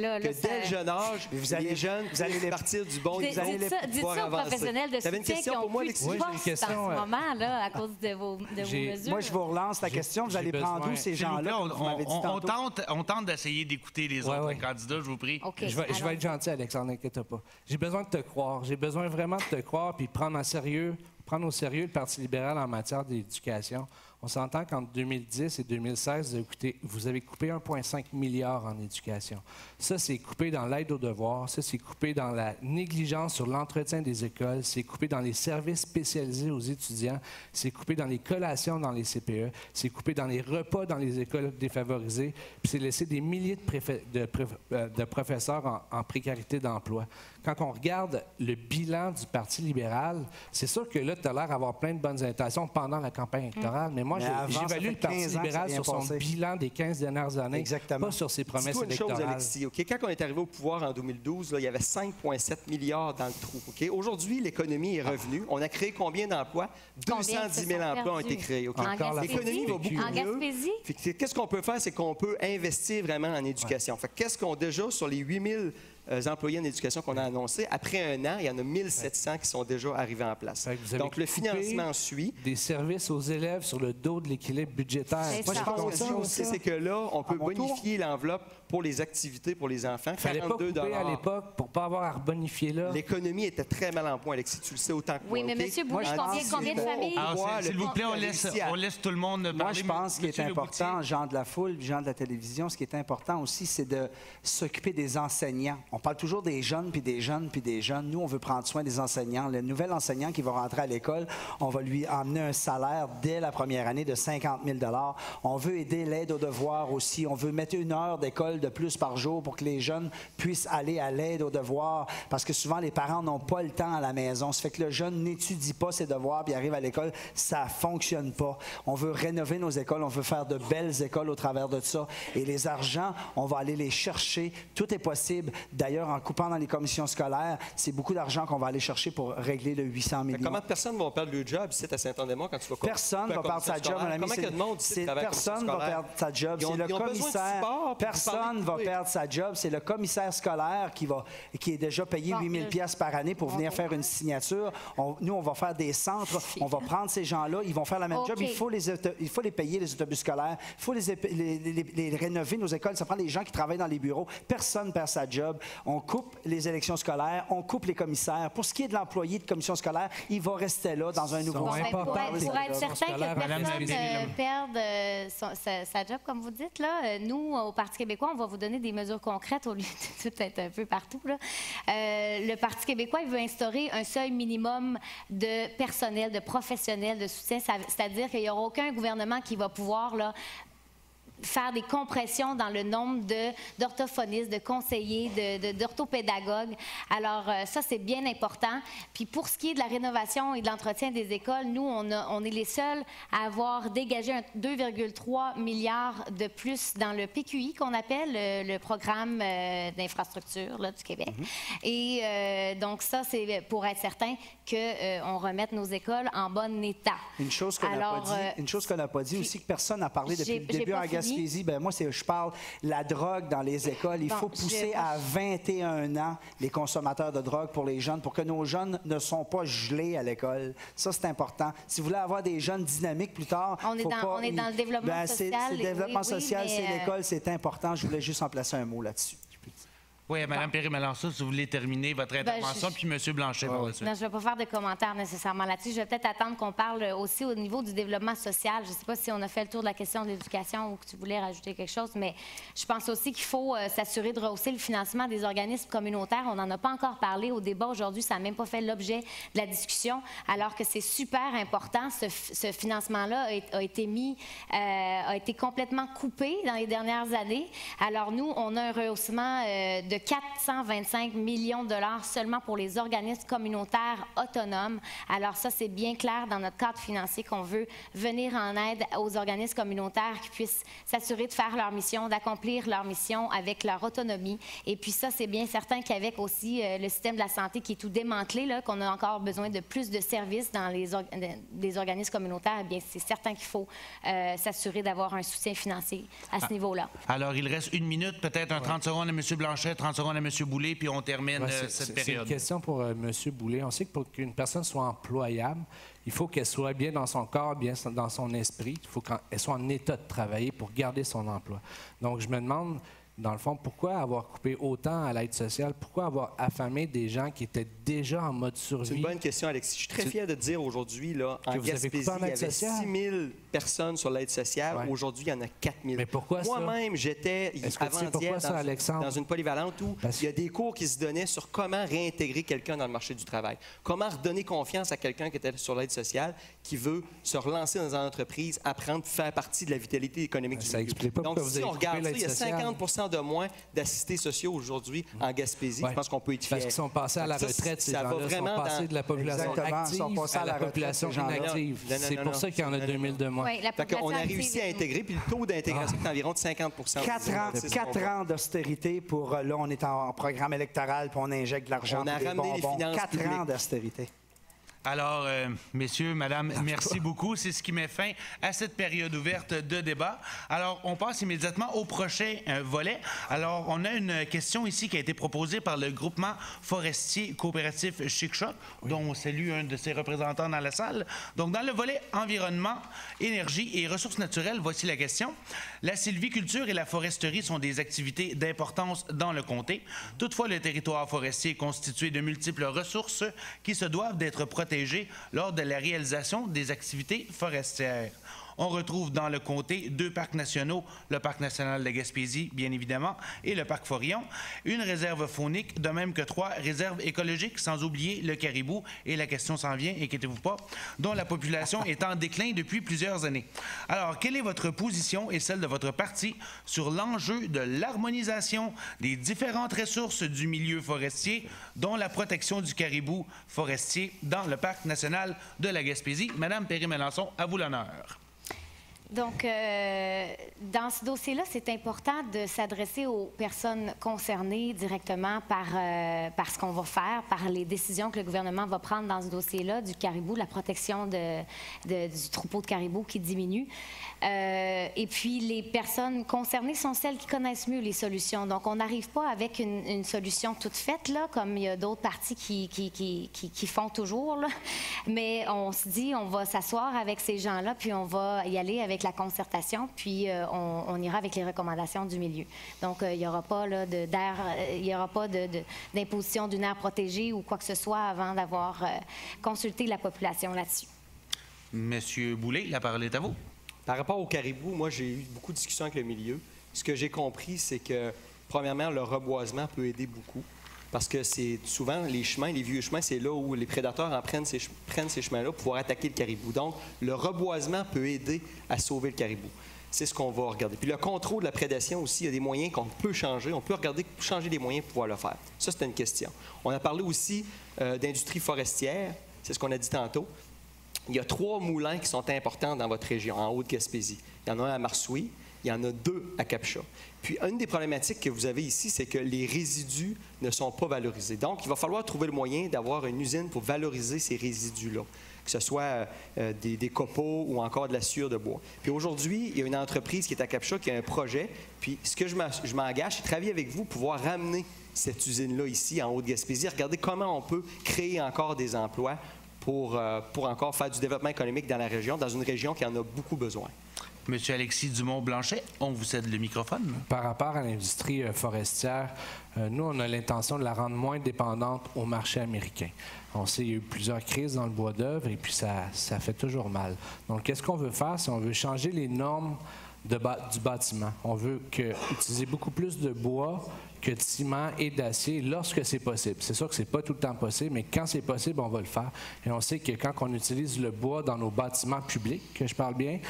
dès le jeune âge, les jeunes puissent partir du bon. Dites ça aux professionnels de soutien qui ont plus de poste en ce moment là, à cause de vos mesures. Moi, je vous relance la question. Vous allez prendre où ces gens-là? On tente d'essayer d'écouter les autres candidats, je vous prie. Okay, je vais être gentil, Alexandre, n'inquiète pas. J'ai besoin de te croire. J'ai besoin vraiment de te croire puis prendre au sérieux le Parti libéral en matière d'éducation. On s'entend qu'entre 2010 et 2016, vous avez coupé 1,5 milliard en éducation. Ça, c'est coupé dans l'aide aux devoirs. Ça, c'est coupé dans la négligence sur l'entretien des écoles. C'est coupé dans les services spécialisés aux étudiants. C'est coupé dans les collations dans les CPE. C'est coupé dans les repas dans les écoles défavorisées. Puis c'est laissé des milliers de professeurs en précarité d'emploi. Quand on regarde le bilan du Parti libéral, c'est sûr que là, tu as l'air d'avoir plein de bonnes intentions pendant la campagne électorale, mais moi, j'évalue le Parti libéral sur son bilan des 15 dernières années, pas sur ses promesses électorales. Une chose, Alexis, okay? Quand on est arrivé au pouvoir en 2012, là, il y avait 5,7 milliards dans le trou. Okay? Aujourd'hui, l'économie est revenue. On a créé combien d'emplois? 210 000 emplois ont été créés. Okay? L'économie va beaucoup mieux. Qu'est-ce qu'on peut faire? C'est qu'on peut investir vraiment en éducation. Qu'est-ce qu'on déjà, sur les 8 000 employés en éducation qu'on a annoncé, après un an, il y en a 1 700 qui sont déjà arrivés en place. Donc, le financement suit. Des services aux élèves sur le dos de l'équilibre budgétaire. Moi, je pense aussi, c'est que là, on peut bonifier l'enveloppe pour les activités pour les enfants. Il fallait pas couper à l'époque pour ne pas avoir à rebonifier là. L'économie était très mal en point, Alexis. Tu le sais autant que moi. Oui, mais M. Boulay, combien de familles? S'il vous plaît, on laisse tout le monde parler. Moi, je pense qu'il est important, gens de la foule, gens de la télévision, ce qui est important aussi, c'est de s'occuper des enseignants. On parle toujours des jeunes, puis des jeunes, puis des jeunes. Nous, on veut prendre soin des enseignants. Le nouvel enseignant qui va rentrer à l'école, on va lui emmener un salaire dès la première année de 50 000 $. On veut aider l'aide aux devoirs aussi. On veut mettre 1 heure d'école de plus par jour pour que les jeunes puissent aller à l'aide aux devoirs, parce que souvent, les parents n'ont pas le temps à la maison. Ça fait que le jeune n'étudie pas ses devoirs, puis arrive à l'école, ça ne fonctionne pas. On veut rénover nos écoles, on veut faire de belles écoles au travers de ça. Et les argents, on va aller les chercher. Tout est possible. D'ailleurs, en coupant dans les commissions scolaires, c'est beaucoup d'argent qu'on va aller chercher pour régler le 800 millions. Comment de personnes vont perdre leur job ici à Saint-Anne-des-Monts quand tu vas Personne ne va perdre sa job, mon ami. Personne ne va perdre sa job. C'est le commissaire. Personne ne va perdre sa job. C'est le commissaire scolaire qui est déjà payé 8 000 $ par année pour venir faire une signature. Nous, on va faire des centres. On va prendre ces gens-là. Ils vont faire la même job. Il faut les payer, les autobus scolaires. Il faut les rénover, nos écoles. Ça prend des gens qui travaillent dans les bureaux. Personne ne perd sa job. On coupe les élections scolaires, on coupe les commissaires. Pour ce qui est de l'employé de commission scolaire, il va rester là dans un nouveau... Pour être certain que personne ne perde sa job, comme vous dites, là, nous, au Parti québécois, on va vous donner des mesures concrètes au lieu de tout être un peu partout. Là. Le Parti québécois, il veut instaurer un seuil minimum de personnel, de professionnels, de soutien. C'est-à-dire qu'il n'y aura aucun gouvernement qui va pouvoir là, faire des compressions dans le nombre d'orthophonistes, de conseillers, d'orthopédagogues. Alors, ça, c'est bien important. Puis pour ce qui est de la rénovation et de l'entretien des écoles, nous, on est les seuls à avoir dégagé 2,3 milliards de plus dans le PQI, qu'on appelle le programme d'infrastructure du Québec. Et donc, ça, c'est pour être certain qu'on remette nos écoles en bon état. Une chose qu'on n'a pas dit aussi, que personne n'a parlé depuis le début en Gaspésie, ben moi, je parle la drogue dans les écoles. Il faut pousser à 21 ans les consommateurs de drogue pour les jeunes, pour que nos jeunes ne sont pas gelés à l'école. Ça, c'est important. Si vous voulez avoir des jeunes dynamiques plus tard, on est dans le développement social. C'est le développement social, c'est l'école, c'est important. Je voulais juste en placer un mot là-dessus. Oui, Mme Perry-Melançon, si vous voulez terminer votre intervention, puis M. Blanchet par la suite. Non, je ne vais pas faire de commentaires nécessairement là-dessus. Je vais peut-être attendre qu'on parle aussi au niveau du développement social. Je ne sais pas si on a fait le tour de la question de l'éducation ou que tu voulais rajouter quelque chose, mais je pense aussi qu'il faut s'assurer de rehausser le financement des organismes communautaires. On n'en a pas encore parlé au débat aujourd'hui. Ça n'a même pas fait l'objet de la discussion, alors que c'est super important. Ce financement-là a été complètement coupé dans les dernières années. Alors nous, on a un rehaussement de 425 millions de dollars seulement pour les organismes communautaires autonomes. Alors ça, c'est bien clair dans notre cadre financier qu'on veut venir en aide aux organismes communautaires qui puissent s'assurer de faire leur mission, d'accomplir leur mission avec leur autonomie. Et puis ça, c'est bien certain qu'avec aussi le système de la santé qui est tout démantelé, là, qu'on a encore besoin de plus de services dans les organismes communautaires, eh bien, c'est certain qu'il faut s'assurer d'avoir un soutien financier à ce niveau-là. Alors, il reste 1 minute, peut-être 30 secondes à M. Blanchet, 30 secondes à M. Boulay, puis on termine cette période. C'est une question pour M. Boulay. On sait que pour qu'une personne soit employable, il faut qu'elle soit bien dans son corps, bien dans son esprit. Il faut qu'elle soit en état de travailler pour garder son emploi. Donc, je me demande, dans le fond, pourquoi avoir coupé autant à l'aide sociale? Pourquoi avoir affamé des gens qui étaient déjà en mode survie? C'est une bonne question, Alexis. Je suis très fier de dire aujourd'hui, là, en Gaspésie, il y avait 6 000 personnes sur l'aide sociale. Ouais. Aujourd'hui, il y en a 4 000. Mais pourquoi ça? Moi-même, j'étais avant-hier dans une polyvalente où il y a des cours qui se donnaient sur comment réintégrer quelqu'un dans le marché du travail. Comment redonner confiance à quelqu'un qui était sur l'aide sociale, qui veut se relancer dans une entreprise, apprendre, faire partie de la vitalité économique du milieu. Explique pas. Donc, si on regarde ça, il y a 50 de moins d'assistés sociaux aujourd'hui en Gaspésie. Je pense qu'on peut être fiers. Parce qu'ils sont passés à la retraite, ces gens-là. Ils sont passés de la population active à la population inactive. C'est pour ça qu'il y en a 2000 de moins. Oui, on a réussi à intégrer, puis le taux d'intégration est environ de 50 4 ans d'austérité pour... Là, on est en programme électoral, puis on injecte de l'argent. On a ramené les finances 4 ans d'austérité. Alors, messieurs, madame, merci beaucoup. C'est ce qui met fin à cette période ouverte de débat. Alors, on passe immédiatement au prochain volet. Alors, on a une question ici qui a été proposée par le groupement forestier coopératif Chic-Choc, dont on salue un de ses représentants dans la salle. Donc, dans le volet environnement, énergie et ressources naturelles, voici la question. La sylviculture et la foresterie sont des activités d'importance dans le comté. Toutefois, le territoire forestier est constitué de multiples ressources qui se doivent d'être protégées lors de la réalisation des activités forestières. On retrouve dans le comté 2 parcs nationaux, le Parc national de Gaspésie, bien évidemment, et le Parc Forillon, une réserve faunique, de même que 3 réserves écologiques, sans oublier le caribou, et la question s'en vient, inquiétez-vous pas, dont la population est en déclin depuis plusieurs années. Alors, quelle est votre position et celle de votre parti sur l'enjeu de l'harmonisation des différentes ressources du milieu forestier, dont la protection du caribou forestier dans le Parc national de la Gaspésie? Madame Perry-Melançon, à vous l'honneur. Donc, dans ce dossier-là, c'est important de s'adresser aux personnes concernées directement par ce qu'on va faire, par les décisions que le gouvernement va prendre dans ce dossier-là, du caribou, la protection du troupeau de caribou qui diminue. Et puis, les personnes concernées sont celles qui connaissent mieux les solutions. Donc, on n'arrive pas avec une solution toute faite, là, comme il y a d'autres partis qui font toujours, là. Mais on se dit, on va s'asseoir avec ces gens-là, puis on va y aller avec avec la concertation, puis on ira avec les recommandations du milieu. Donc, il n'y aura pas d'imposition d'une aire protégée ou quoi que ce soit avant d'avoir consulté la population là-dessus. Monsieur Boulay, la parole est à vous. Par rapport au caribou, moi, j'ai eu beaucoup de discussions avec le milieu. Ce que j'ai compris, c'est que, premièrement, le reboisement peut aider beaucoup. Parce que c'est souvent les chemins, les vieux chemins, c'est là où les prédateurs prennent ces chemins-là pour pouvoir attaquer le caribou. Donc, le reboisement peut aider à sauver le caribou. C'est ce qu'on va regarder. Puis le contrôle de la prédation aussi, il y a des moyens qu'on peut changer. On peut regarder, changer des moyens pour pouvoir le faire. Ça, c'était une question. On a parlé aussi d'industrie forestière. C'est ce qu'on a dit tantôt. Il y a 3 moulins qui sont importants dans votre région, en Haute-Gaspésie. Il y en a un à Marsouilles, il y en a 2 à Capcha. Puis, une des problématiques que vous avez ici, c'est que les résidus ne sont pas valorisés. Donc, il va falloir trouver le moyen d'avoir une usine pour valoriser ces résidus-là, que ce soit des copeaux ou encore de la sciure de bois. Puis aujourd'hui, il y a une entreprise qui est à Capcha qui a un projet. Puis, ce que je m'engage, c'est de travailler avec vous pour pouvoir ramener cette usine-là ici, en Haute-Gaspésie, regarder comment on peut créer encore des emplois pour encore faire du développement économique dans la région, dans une région qui en a beaucoup besoin. Monsieur Alexis Dumont-Blanchet, on vous cède le microphone. Par rapport à l'industrie forestière, nous, on a l'intention de la rendre moins dépendante au marché américain. On sait qu'il y a eu plusieurs crises dans le bois d'œuvre et puis ça fait toujours mal. Donc, qu'est-ce qu'on veut faire? C'est on veut changer les normes du bâtiment. On veut utiliser beaucoup plus de bois que de ciment et d'acier lorsque c'est possible. C'est sûr que c'est pas tout le temps possible, mais quand c'est possible, on va le faire. Et on sait que quand on utilise le bois dans nos bâtiments publics, que je parle bien,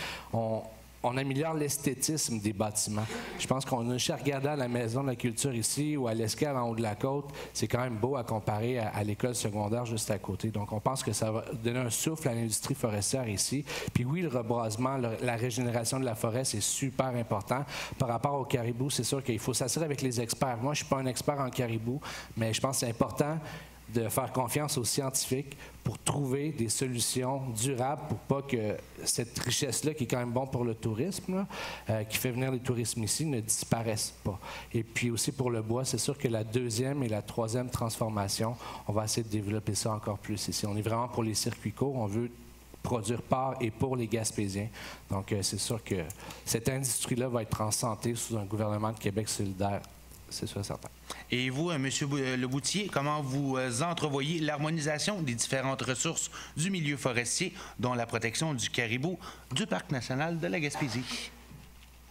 on améliore l'esthétisme des bâtiments. Je pense qu'on a juste regardé à la Maison de la Culture ici ou à l'Escale en haut de la côte. C'est quand même beau à comparer à l'école secondaire juste à côté. Donc, on pense que ça va donner un souffle à l'industrie forestière ici. Puis oui, le reboisement, la régénération de la forêt, c'est super important. Par rapport au caribou, c'est sûr qu'il faut s'assurer avec les experts. Moi, je ne suis pas un expert en caribou, mais je pense que c'est important de faire confiance aux scientifiques pour trouver des solutions durables pour pas que cette richesse-là, qui est quand même bon pour le tourisme, qui fait venir les touristes ici, ne disparaisse pas. Et puis aussi pour le bois, c'est sûr que la 2e et la 3e transformation, on va essayer de développer ça encore plus ici. On est vraiment pour les circuits courts, on veut produire par et pour les Gaspésiens. Donc c'est sûr que cette industrie-là va être en santé sous un gouvernement de Québec solidaire. C'est sûr, certain. Et vous, M. Leboutier, comment vous entrevoyez l'harmonisation des différentes ressources du milieu forestier, dont la protection du caribou du Parc national de la Gaspésie?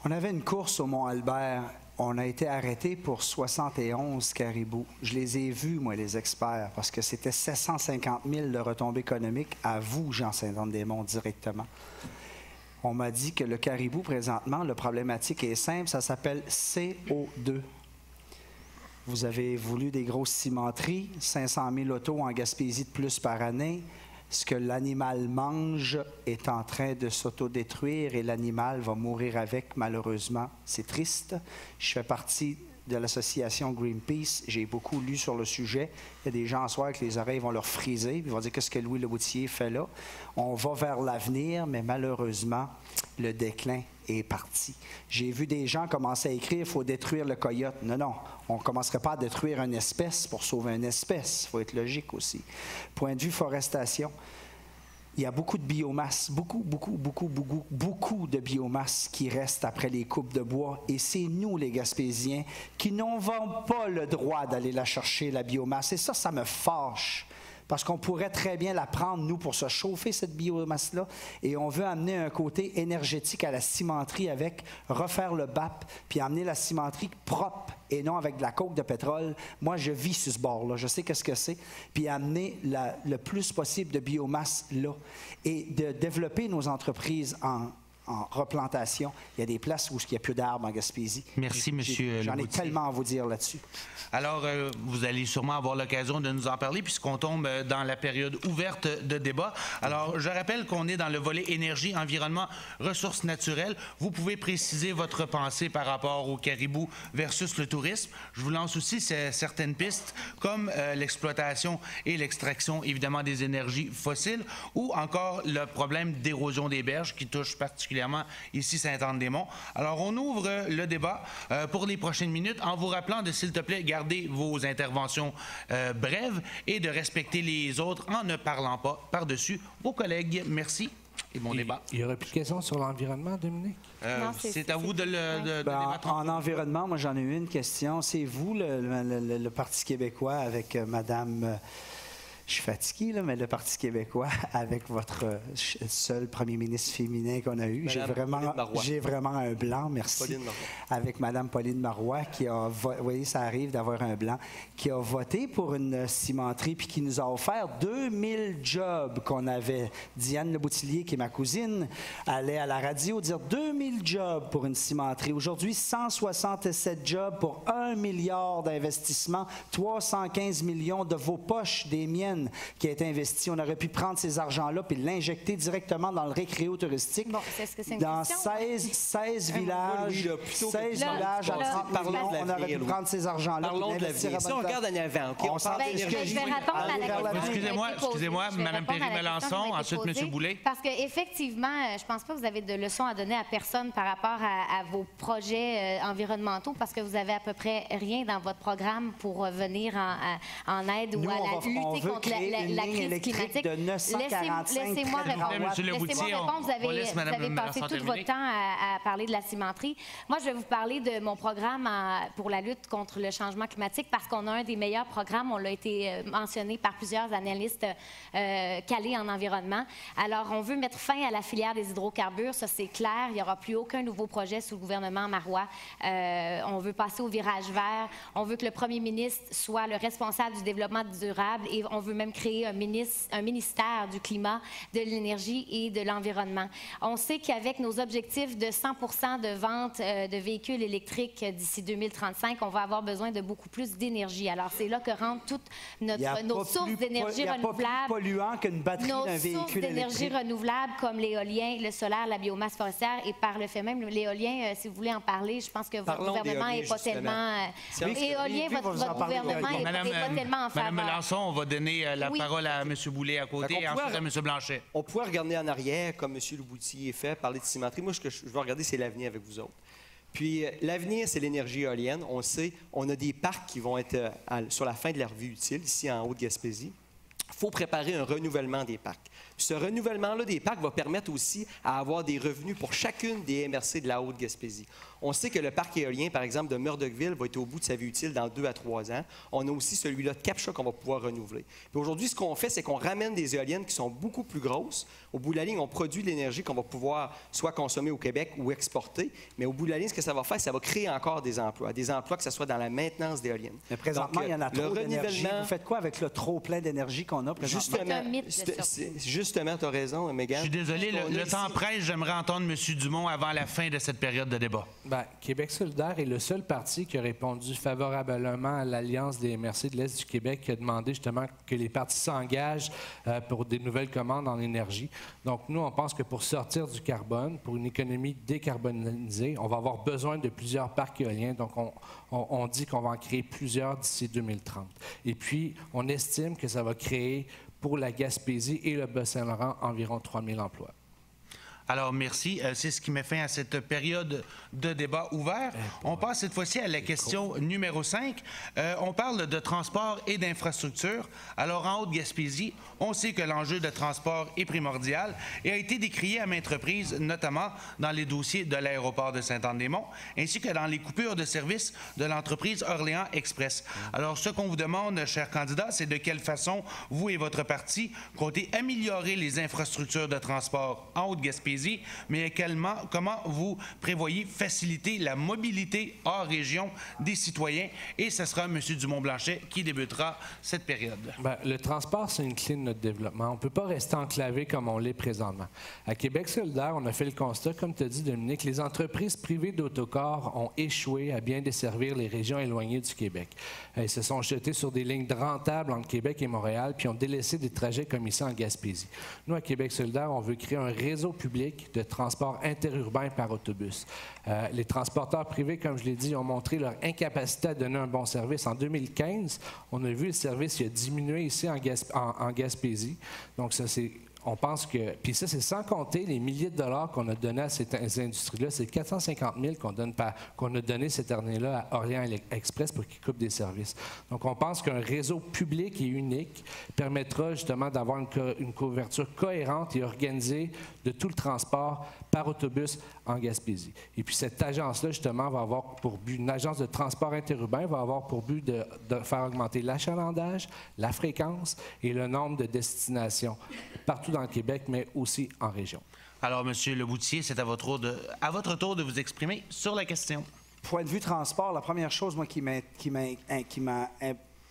On avait une course au Mont-Albert. On a été arrêté pour 71 caribous. Je les ai vus, moi, les experts, parce que c'était 750 000 de retombées économiques à vous, Jean-Saint-Anne-des-Monts, directement. On m'a dit que le caribou, présentement, la problématique est simple, ça s'appelle CO2. Vous avez voulu des grosses cimenteries, 500 000 autos en Gaspésie de plus par année. Ce que l'animal mange est en train de s'autodétruire et l'animal va mourir avec, malheureusement. C'est triste. Je fais partie de l'association Greenpeace. J'ai beaucoup lu sur le sujet. Il y a des gens à soir que les oreilles vont leur friser. Ils vont dire qu'est-ce que Louis Leboutier fait là. On va vers l'avenir, mais malheureusement, le déclin est parti. J'ai vu des gens commencer à écrire « il faut détruire le coyote ». Non, non, on ne commencerait pas à détruire une espèce pour sauver une espèce. Il faut être logique aussi. Point de vue forestation, il y a beaucoup de biomasse, beaucoup de biomasse qui reste après les coupes de bois. Et c'est nous, les Gaspésiens, qui n'avons pas le droit d'aller la chercher, la biomasse. Et ça me fâche. Parce qu'on pourrait très bien la prendre, nous, pour se chauffer, cette biomasse-là. Et on veut amener un côté énergétique à la cimenterie avec, refaire le BAP, puis amener la cimenterie propre et non avec de la coke de pétrole. Moi, je vis sur ce bord-là. Je sais qu'est-ce que c'est. Puis amener le plus possible de biomasse là. Et de développer nos entreprises en replantation. Il y a des places où il n'y a plus d'arbres en Gaspésie. Merci, M. Leboutier. J'en ai tellement à vous dire là-dessus. Alors, vous allez sûrement avoir l'occasion de nous en parler puisqu'on tombe dans la période ouverte de débat. Alors, je rappelle qu'on est dans le volet énergie, environnement, ressources naturelles. Vous pouvez préciser votre pensée par rapport au caribou versus le tourisme. Je vous lance aussi certaines pistes comme l'exploitation et l'extraction, évidemment, des énergies fossiles ou encore le problème d'érosion des berges qui touche particulièrement ici Sainte-Anne-des-Monts. Alors, on ouvre le débat pour les prochaines minutes en vous rappelant de, s'il te plaît, garder vos interventions brèves et de respecter les autres en ne parlant pas par-dessus vos collègues. Merci. Et mon débat. Il n'y aura plus de questions sur l'environnement, Dominique? Non, C'est à vous de Ben, débattre. en environnement, moi, j'en ai eu une question. C'est vous, le Parti québécois, avec Madame... je suis fatigué, là, mais le Parti québécois, avec votre seul premier ministre féminin qu'on a eu, j'ai vraiment un blanc, merci. Pauline Marois. Avec Mme Pauline Marois, qui a, vous voyez, ça arrive d'avoir un blanc, qui a voté pour une cimenterie, puis qui nous a offert 2000 jobs qu'on avait. Diane Leboutillier, qui est ma cousine, allait à la radio dire 2000 jobs pour une cimenterie. Aujourd'hui, 167 jobs pour 1 milliard d'investissements, 315 millions de vos poches, des miennes, qui a été investi. On aurait pu prendre ces argents-là puis l'injecter directement dans le récréo touristique. Bon, est-ce que c'est une dans question? 16 villages, oui, là, plutôt 16 que- villages à 30 Parlons millions, de on aurait l'avenir, pu Louis. prendre ces argents-là. Parlons puis de l'investir l'avenir. à Si on bonne regarde en avant, OK? On On s'en parle fiche. d'énergie. Je vais répondre à la Aller vers question. l'avenir. Excusez-moi, qui a été posée. excusez-moi, Je vais Mme répondre à la Péry-Melançon, question qui a été ensuite posée, M. Boulay. Parce qu'effectivement, je pense pas que vous avez de leçons à donner à personne par rapport à vos projets environnementaux, parce que vous avez à peu près rien dans votre programme pour venir en aide Nous, ou à on lutter veut contre créer une la ligne crise électrique climatique. de 945 Laissez-moi très répondre. grands watts. Monsieur Laissez-moi Leboutier, répondre. Vous on laisse avez Mme passé Melançon tout terminer. votre temps à parler de la cimenterie. Moi, je vais vous parler de mon programme pour la lutte contre le changement climatique, parce qu'on a un des meilleurs programmes. On l'a été mentionné par plusieurs analystes calés en environnement. Alors, on veut mettre fin à la filière des hydrocarbures. Ça, c'est clair. Il n'y aura plus aucun nouveau projet sous le gouvernement Marois. On veut passer au virage vert. On veut que le premier ministre soit le responsable du développement durable, et on veut même créer un ministère du climat, de l'énergie et de l'environnement. On sait qu'avec nos objectifs de 100 de vente de véhicules électriques d'ici 2035, on va avoir besoin de beaucoup plus d'énergie. Alors, c'est là que rentrent toutes nos sources d'énergie Il n'y a pas plus renouvelable. polluant qu'une batterie Nos d'un sources véhicule d'énergie électrique. renouvelables comme l'éolien, le solaire, la biomasse forestière, et par le fait même, l'éolien, si vous voulez en parler, je pense que votre Parlons gouvernement d'éolien, n'est pas justement. tellement... C'est vrai que- éolien, oui, votre vous en parlez gouvernement d'éolien. n'est pas tellement en Madame faveur. Melançon, on va donner la Oui. parole à M. Boulay à côté Fait et qu'on ensuite pourrait- à M. Blanchet. On pourrait regarder en arrière, comme M. Leboutillier fait, parler de cimenterie. Moi, ce que je veux regarder, c'est l'avenir avec vous autres. Puis, l'avenir, c'est l'énergie éolienne. On sait, on a des parcs qui vont être sur la fin de leur vie utile, ici en Haute-Gaspésie. Il faut préparer un renouvellement des parcs. Puis ce renouvellement-là des parcs va permettre aussi à avoir des revenus pour chacune des MRC de la Haute-Gaspésie. On sait que le parc éolien, par exemple, de Murdochville va être au bout de sa vie utile dans 2 à 3 ans. On a aussi celui-là de Capcha qu'on va pouvoir renouveler. Puis aujourd'hui, ce qu'on fait, c'est qu'on ramène des éoliennes qui sont beaucoup plus grosses. Au bout de la ligne, on produit de l'énergie qu'on va pouvoir soit consommer au Québec ou exporter. Mais au bout de la ligne, ce que ça va faire, ça va créer encore des emplois que ce soit dans la maintenance d'éoliennes. Mais présentement, Donc, il y en a le trop d'énergie. renouvellement- Vous faites quoi avec le trop plein d'énergie qu'on a présentement? C'est un mythe, le surplus. Justement, tu as raison, Mégane. Je suis désolé, le temps presse. J'aimerais entendre M. Dumont avant la fin de cette période de débat. Bien, Québec solidaire est le seul parti qui a répondu favorablement à l'Alliance des MRC de l'Est du Québec, qui a demandé justement que les partis s'engagent pour des nouvelles commandes en énergie. Donc, nous, on pense que pour sortir du carbone, pour une économie décarbonisée, on va avoir besoin de plusieurs parcs éoliens. Donc, on dit qu'on va en créer plusieurs d'ici 2030. Et puis, on estime que ça va créer pour la Gaspésie et le Bas-Saint-Laurent environ 3 000 emplois. Alors, merci. C'est ce qui met fin à cette période de débat ouvert. On passe cette fois-ci à la question numéro 5. On parle de transport et d'infrastructure. Alors, en Haute-Gaspésie, on sait que l'enjeu de transport est primordial et a été décrié à maintes reprises, notamment dans les dossiers de l'aéroport de Sainte-Anne-des-Monts, ainsi que dans les coupures de service de l'entreprise Orléans Express. Alors, ce qu'on vous demande, chers candidats, c'est de quelle façon vous et votre parti comptez améliorer les infrastructures de transport en Haute-Gaspésie, mais également comment vous prévoyez faciliter la mobilité hors région des citoyens. Et ce sera M. Dumont-Blanchet qui débutera cette période. Bien, le transport, c'est une clé de notre développement. On ne peut pas rester enclavé comme on l'est présentement. À Québec solidaire, on a fait le constat, comme tu as dit, Dominique, les entreprises privées d'autocars ont échoué à bien desservir les régions éloignées du Québec. Elles se sont jetées sur des lignes rentables entre Québec et Montréal, puis ont délaissé des trajets comme ici en Gaspésie. Nous, à Québec solidaire, on veut créer un réseau public de transport interurbain par autobus. Les transporteurs privés, comme je l'ai dit, ont montré leur incapacité à donner un bon service. En 2015, on a vu le service qui a diminué ici en Gaspésie. Donc, ça, c'est on pense que... Puis ça, c'est sans compter les milliers de dollars qu'on a donnés à ces industries-là. C'est 450 000 qu'on a donné cette année-là à Orient Express pour qu'ils coupent des services. Donc, on pense qu'un réseau public et unique permettra justement d'avoir une couverture cohérente et organisée de tout le transport par autobus en Gaspésie. Et puis, cette agence-là, justement, va avoir pour but, une agence de transport interurbain, va avoir pour but de faire augmenter l'achalandage, la fréquence et le nombre de destinations partout dans le Québec, mais aussi en région. Alors, M. Leboutier, c'est à votre tour de vous exprimer sur la question. Point de vue transport, la première chose, moi, qui m'a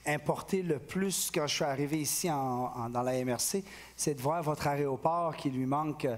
importé le plus quand je suis arrivé ici dans la MRC, c'est de voir votre aéroport qui lui manque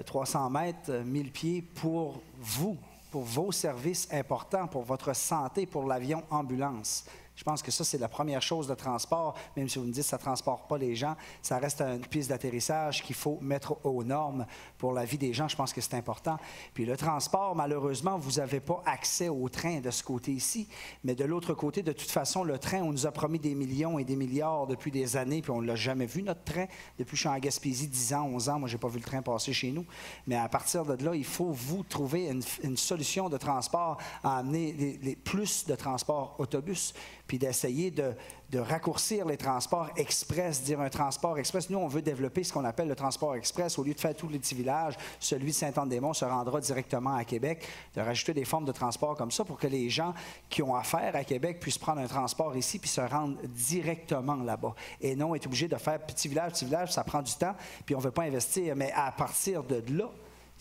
300 mètres, 1000 pieds pour vous, pour vos services importants, pour votre santé, pour l'avion ambulance. Je pense que ça, c'est la première chose de transport. Même si vous me dites que ça ne transporte pas les gens, ça reste une piste d'atterrissage qu'il faut mettre aux normes pour la vie des gens. Je pense que c'est important. Puis le transport, malheureusement, vous n'avez pas accès au train de ce côté-ci. Mais de l'autre côté, de toute façon, le train, on nous a promis des millions et des milliards depuis des années, puis on ne l'a jamais vu, notre train. Depuis que je suis en Gaspésie, 10 ans, 11 ans, moi, je n'ai pas vu le train passer chez nous. Mais à partir de là, il faut vous trouver une solution de transport à amener plus de transport autobus, puis d'essayer de raccourcir les transports express, dire un transport express. Nous, on veut développer ce qu'on appelle le transport express. Au lieu de faire tous les petits villages, celui de Saint-Anne-des-Monts se rendra directement à Québec, de rajouter des formes de transport comme ça pour que les gens qui ont affaire à Québec puissent prendre un transport ici puis se rendre directement là-bas. Et non être obligé de faire petit village, ça prend du temps, puis on ne veut pas investir. Mais à partir de là,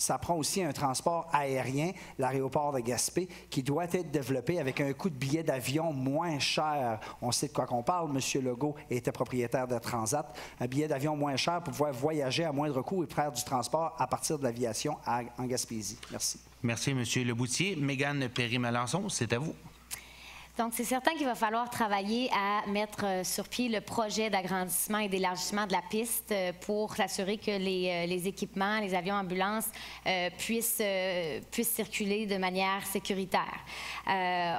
ça prend aussi un transport aérien, l'aéroport de Gaspé, qui doit être développé avec un coût de billet d'avion moins cher. On sait de quoi qu'on parle. M. Legault était propriétaire de Transat. Un billet d'avion moins cher pour pouvoir voyager à moindre coût et faire du transport à partir de l'aviation en Gaspésie. Merci. Merci, M. Leboutier. Mégane Perry-Melançon, c'est à vous. Donc, c'est certain qu'il va falloir travailler à mettre sur pied le projet d'agrandissement et d'élargissement de la piste pour s'assurer que les équipements, les avions ambulances puissent circuler de manière sécuritaire.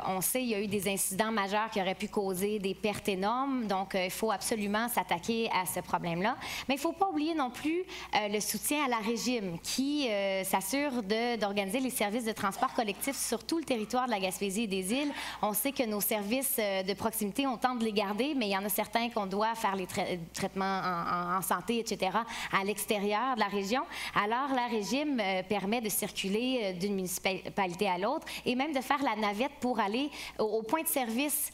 On sait qu'il y a eu des incidents majeurs qui auraient pu causer des pertes énormes, donc il faut absolument s'attaquer à ce problème-là. Mais il ne faut pas oublier non plus le soutien à la régime qui s'assure d'organiser les services de transport collectif sur tout le territoire de la Gaspésie et des îles. On sait que nos services de proximité, on tente de les garder, mais il y en a certains qu'on doit faire les traitements en santé, etc., à l'extérieur de la région. Alors, la régime permet de circuler d'une municipalité à l'autre et même de faire la navette pour aller au point de service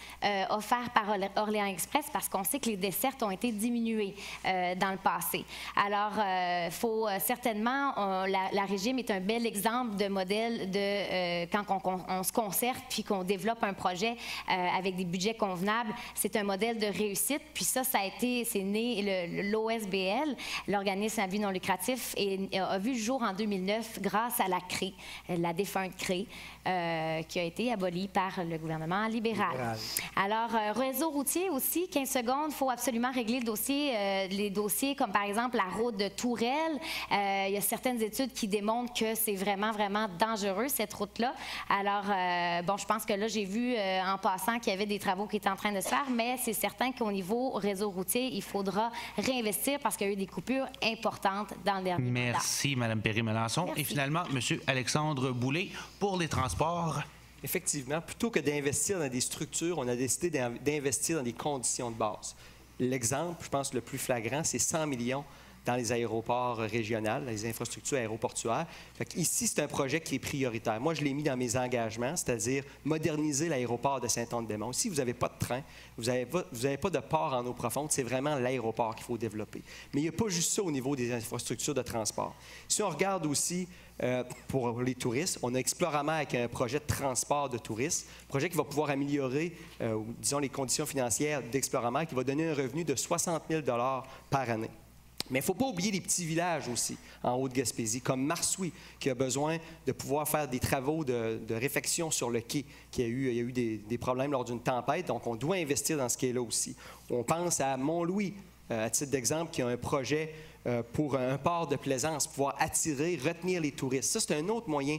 offert par Orléans Express parce qu'on sait que les dessertes ont été diminuées dans le passé. Alors, il faut certainement, la régime est un bel exemple de modèle de quand on se concerte puis qu'on développe un projet avec des budgets convenables. C'est un modèle de réussite. Puis ça a été, c'est né, l'OSBL, l'organisme à but non lucratif, et a vu le jour en 2009 grâce à la CRE, la défunte CRE, qui a été abolie par le gouvernement libéral. Alors, réseau routier aussi, 15 secondes, il faut absolument régler le dossier, les dossiers comme par exemple la route de Tourelle. Il y a certaines études qui démontrent que c'est vraiment, vraiment dangereux, cette route-là. Alors, bon, je pense que là, j'ai vu en passant qu'il y avait des travaux qui étaient en train de se faire, mais c'est certain qu'au niveau réseau routier, il faudra réinvestir parce qu'il y a eu des coupures importantes dans le dernier mandat. Merci, Mme Perry-Melançon. Et finalement, M. Alexandre Boulay, pour les transports. Effectivement, plutôt que d'investir dans des structures, on a décidé d'investir dans des conditions de base. L'exemple, je pense, le plus flagrant, c'est 100 millions dans les aéroports régionaux, les infrastructures aéroportuaires. Ici, c'est un projet qui est prioritaire. Moi, je l'ai mis dans mes engagements, c'est-à-dire moderniser l'aéroport de Saint-Anne-des-Monts. Si vous n'avez pas de train, vous n'avez pas de port en eau profonde, c'est vraiment l'aéroport qu'il faut développer. Mais il n'y a pas juste ça au niveau des infrastructures de transport. Si on regarde aussi pour les touristes, on a Explorama avec un projet de transport de touristes, un projet qui va pouvoir améliorer, disons, les conditions financières d'Explorama, qui va donner un revenu de 60 000 $ par année. Mais il ne faut pas oublier les petits villages aussi, en Haute-Gaspésie, comme Marsouis, qui a besoin de pouvoir faire des travaux de réfection sur le quai, il y a eu des problèmes lors d'une tempête, donc on doit investir dans ce quai-là aussi. On pense à Mont-Louis, à titre d'exemple, qui a un projet pour un port de plaisance, pouvoir attirer, retenir les touristes. Ça, c'est un autre moyen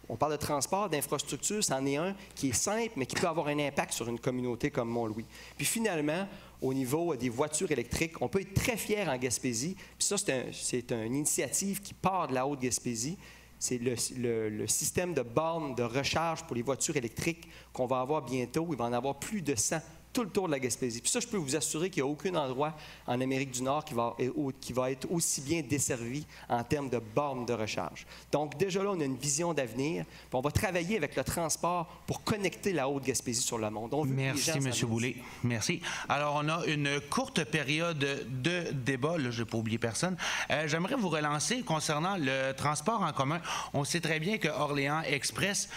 On parle de transport, d'infrastructure, c'en est un qui est simple, mais qui peut avoir un impact sur une communauté comme Mont-Louis. Puis finalement, au niveau des voitures électriques, on peut être très fiers en Gaspésie. Puis ça, c'est une initiative qui part de la Haute-Gaspésie. C'est le système de bornes de recharge pour les voitures électriques qu'on va avoir bientôt. Il va en avoir plus de 100 tout le tour de la Gaspésie. Puis ça, je peux vous assurer qu'il n'y a aucun endroit en Amérique du Nord qui va être aussi bien desservi en termes de bornes de recharge. Donc, déjà là, on a une vision d'avenir. Puis on va travailler avec le transport pour connecter la Haute-Gaspésie sur le monde. Merci, M. Boulay. Merci. Alors, on a une courte période de débat. Là, je n'ai pas oublié personne. J'aimerais vous relancer concernant le transport en commun. On sait très bien que Orléans Express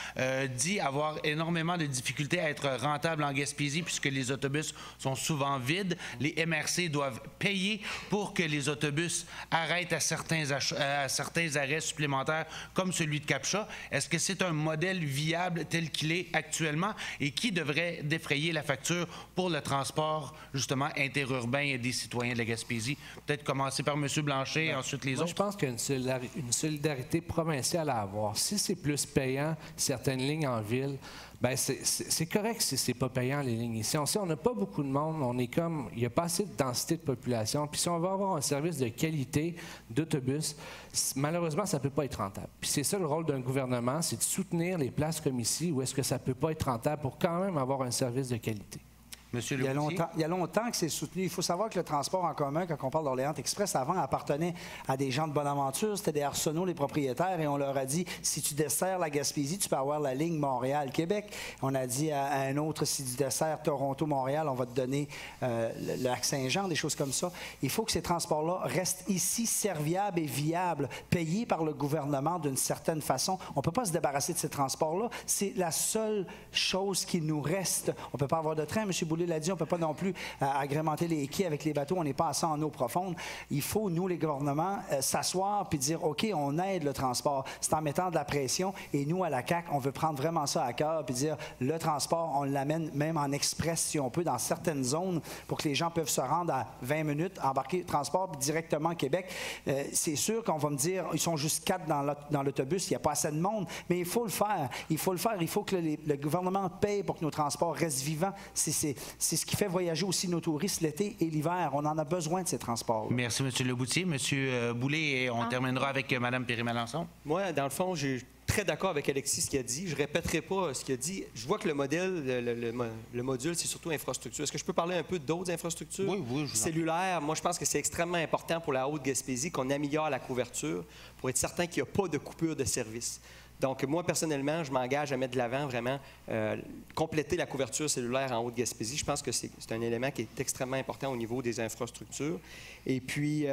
dit avoir énormément de difficultés à être rentable en Gaspésie puisque les autobus sont souvent vides. Les MRC doivent payer pour que les autobus arrêtent à certains arrêts supplémentaires, comme celui de Capcha. Est-ce que c'est un modèle viable tel qu'il est actuellement et qui devrait défrayer la facture pour le transport, justement, interurbain des citoyens de la Gaspésie? Peut-être commencer par M. Blanchet et ensuite les autres. Je pense qu'il y a une solidarité provinciale à avoir. Si c'est plus payant, certaines lignes en ville, bien, c'est correct si c'est pas payant, les lignes ici. On n'a pas beaucoup de monde, il n'y a pas assez de densité de population. Puis si on veut avoir un service de qualité d'autobus, malheureusement, ça ne peut pas être rentable. Puis c'est ça le rôle d'un gouvernement, c'est de soutenir les places comme ici où est-ce que ça ne peut pas être rentable pour quand même avoir un service de qualité. Il y a longtemps que c'est soutenu. Il faut savoir que le transport en commun, quand on parle d'Orléans Express, avant appartenait à des gens de Bonaventure. C'était des Arsenault, les propriétaires, et on leur a dit, si tu desserres la Gaspésie, tu peux avoir la ligne Montréal-Québec. On a dit à un autre, si tu desserres Toronto-Montréal, on va te donner le Lac-Saint-Jean, des choses comme ça. Il faut que ces transports-là restent ici, serviables et viables, payés par le gouvernement d'une certaine façon. On ne peut pas se débarrasser de ces transports-là. C'est la seule chose qui nous reste. On ne peut pas avoir de train, M. Boulay l'a dit, on ne peut pas non plus agrémenter les quais avec les bateaux, on n'est pas assez en eau profonde. Il faut, nous, les gouvernements, s'asseoir puis dire, OK, on aide le transport. C'est en mettant de la pression. Et nous, à la CAQ, on veut prendre vraiment ça à cœur puis dire, le transport, on l'amène même en express, si on peut, dans certaines zones pour que les gens peuvent se rendre à 20 minutes, embarquer transport puis directement à Québec. C'est sûr qu'on va me dire, ils sont juste 4 dans l'autobus, il n'y a pas assez de monde, mais il faut le faire. Il faut le faire. Il faut que le gouvernement paye pour que nos transports restent vivants. C'est ce qui fait voyager aussi nos touristes l'été et l'hiver. On en a besoin de ces transports-là. Merci, M. Leboutier. M. Boulay, et on terminera avec Mme Péry-Malençon. Moi, dans le fond, je suis très d'accord avec Alexis, ce qu'il a dit. Je ne répéterai pas ce qu'il a dit. Je vois que le modèle, le module, c'est surtout infrastructure. Est-ce que je peux parler un peu d'autres infrastructures? Oui. Cellulaire, moi, je pense que c'est extrêmement important pour la Haute-Gaspésie qu'on améliore la couverture pour être certain qu'il n'y a pas de coupure de service. Donc, moi, personnellement, je m'engage à mettre de l'avant vraiment compléter la couverture cellulaire en Haute-Gaspésie. Je pense que c'est un élément qui est extrêmement important au niveau des infrastructures. Et puis,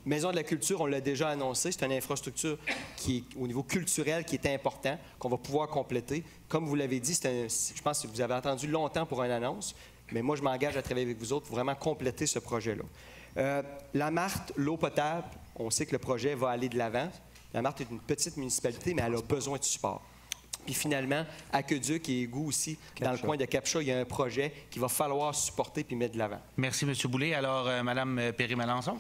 Maison de la culture, on l'a déjà annoncé, c'est une infrastructure qui est au niveau culturel qui est important, qu'on va pouvoir compléter. Comme vous l'avez dit, je pense que vous avez attendu longtemps pour une annonce, mais moi, je m'engage à travailler avec vous autres pour vraiment compléter ce projet-là. La Marthe, l'eau potable, on sait que le projet va aller de l'avant. La Marthe est une petite municipalité, mais elle a besoin de support. Puis finalement, Aqueduc et Égout aussi, dans le coin de Capcha, il y a un projet qu'il va falloir supporter puis mettre de l'avant. Merci, M. Boulay. Alors, Mme Péry-Malençon?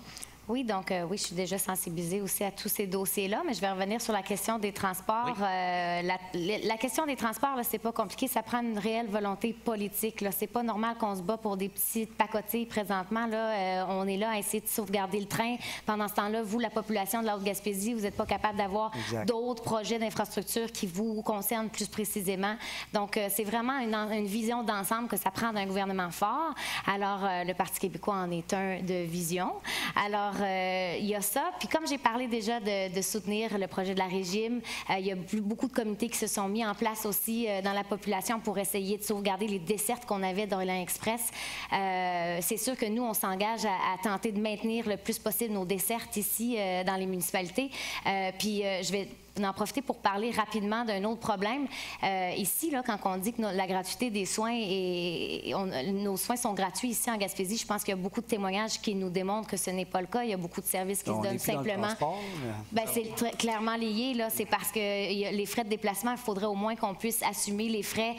Oui, donc oui, je suis déjà sensibilisée aussi à tous ces dossiers-là, mais je vais revenir sur la question des transports. Oui. La question des transports, c'est pas compliqué, ça prend une réelle volonté politique. C'est pas normal qu'on se bat pour des petites pacotilles présentement. Là, on est là à essayer de sauvegarder le train. Pendant ce temps-là, vous, la population de la Haute-Gaspésie, vous n'êtes pas capable d'avoir d'autres projets d'infrastructure qui vous concernent plus précisément. Donc, c'est vraiment une vision d'ensemble que ça prend d'un gouvernement fort. Alors, le Parti québécois en est un de vision. Alors, il y a ça. Puis comme j'ai parlé déjà de soutenir le projet de la régime, il y a beaucoup de comités qui se sont mis en place aussi dans la population pour essayer de sauvegarder les dessertes qu'on avait d'Orléans Express. C'est sûr que nous, on s'engage à tenter de maintenir le plus possible nos dessertes ici dans les municipalités. Puis je vais en profiter pour parler rapidement d'un autre problème. Ici, là, quand on dit que la gratuité des soins nos soins sont gratuits ici en Gaspésie, je pense qu'il y a beaucoup de témoignages qui nous démontrent que ce n'est pas le cas. Il y a beaucoup de services qui se donnent simplement. C'est clairement lié. Là, c'est parce que les frais de déplacement, il faudrait au moins qu'on puisse assumer les frais,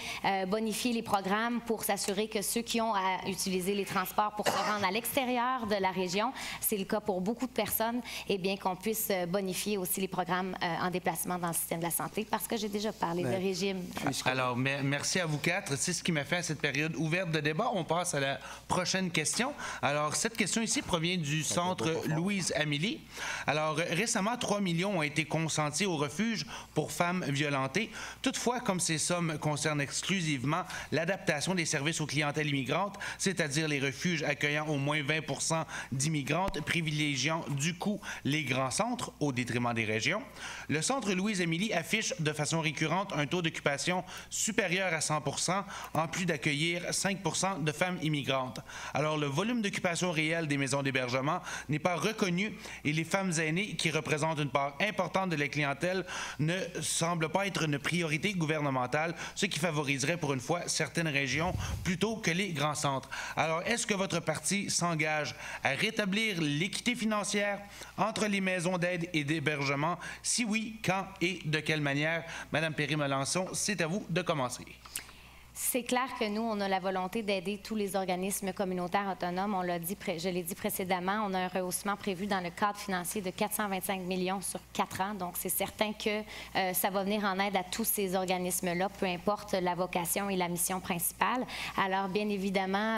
bonifier les programmes pour s'assurer que ceux qui ont à utiliser les transports pour se rendre à l'extérieur de la région, c'est le cas pour beaucoup de personnes, et bien qu'on puisse bonifier aussi les programmes en déplacement déplacement dans le système de la santé parce que j'ai déjà parlé de régime. Alors, merci à vous quatre. C'est ce qui m'a fait à cette période ouverte de débat. On passe à la prochaine question. Alors, cette question ici provient du centre Louise-Amélie. Alors, récemment, 3 millions ont été consentis au refuge pour femmes violentées. Toutefois, comme ces sommes concernent exclusivement l'adaptation des services aux clientèles immigrantes, c'est-à-dire les refuges accueillant au moins 20 d'immigrantes, privilégiant du coup les grands centres au détriment des régions, le centre Louise-Amélie affiche de façon récurrente un taux d'occupation supérieur à 100 en plus d'accueillir 5 de femmes immigrantes. Alors, le volume d'occupation réel des maisons d'hébergement n'est pas reconnu et les femmes aînées, qui représentent une part importante de la clientèle, ne semblent pas être une priorité gouvernementale, ce qui favoriserait pour une fois certaines régions plutôt que les grands centres. Alors, est-ce que votre parti s'engage à rétablir l'équité financière entre les maisons d'aide et d'hébergement? Si oui, quand et de quelle manière? Madame Perry-Melançon, c'est à vous de commencer. C'est clair que nous, on a la volonté d'aider tous les organismes communautaires autonomes. On l'a dit, je l'ai dit précédemment, on a un rehaussement prévu dans le cadre financier de 425 millions sur 4 ans. Donc, c'est certain que ça va venir en aide à tous ces organismes-là, peu importe la vocation et la mission principale. Alors, bien évidemment,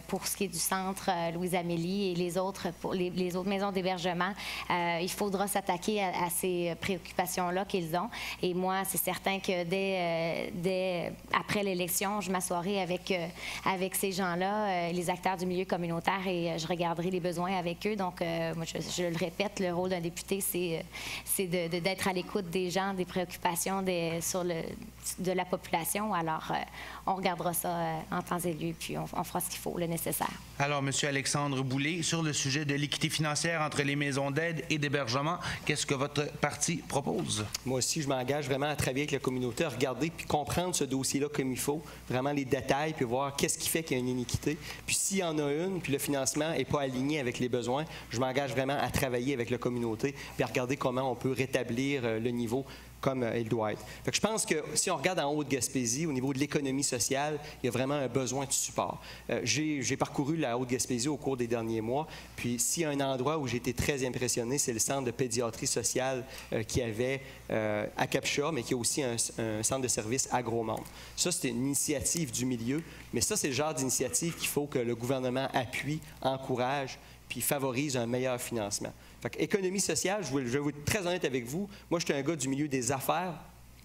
pour ce qui est du centre Louise-Amélie et les autres, pour les autres maisons d'hébergement, il faudra s'attaquer à ces préoccupations-là qu'ils ont. Et moi, c'est certain que dès après l'élection, je m'assoirai avec ces gens-là, les acteurs du milieu communautaire, et je regarderai les besoins avec eux. Donc, moi, je le répète, le rôle d'un député, c'est d'être à l'écoute des gens, des préoccupations de la population. Alors, on regardera ça en temps et lieu, puis on fera ce qu'il faut, le nécessaire. Alors, M. Alexandre Boulay, sur le sujet de l'équité financière entre les maisons d'aide et d'hébergement, qu'est-ce que votre parti propose? Moi aussi, je m'engage vraiment à travailler avec la communauté, à regarder puis comprendre ce dossier-là comme il faut, vraiment les détails, puis voir qu'est-ce qui fait qu'il y a une iniquité. Puis s'il y en a une, puis le financement n'est pas aligné avec les besoins, je m'engage vraiment à travailler avec la communauté, puis à regarder comment on peut rétablir le niveau comme il doit être. Fait que je pense que si on regarde en Haute-Gaspésie, au niveau de l'économie sociale, il y a vraiment un besoin de support. J'ai parcouru la Haute-Gaspésie au cours des derniers mois, puis s'il y a un endroit où j'ai été très impressionné, c'est le centre de pédiatrie sociale qu'il y avait à Capcha, mais qui a aussi un centre de services Agro-Monde. Ça, c'était une initiative du milieu, mais ça, c'est le genre d'initiative qu'il faut que le gouvernement appuie, encourage, puis favorise un meilleur financement. Fait que, économie sociale, je vais vous être très honnête avec vous. Moi, je suis un gars du milieu des affaires.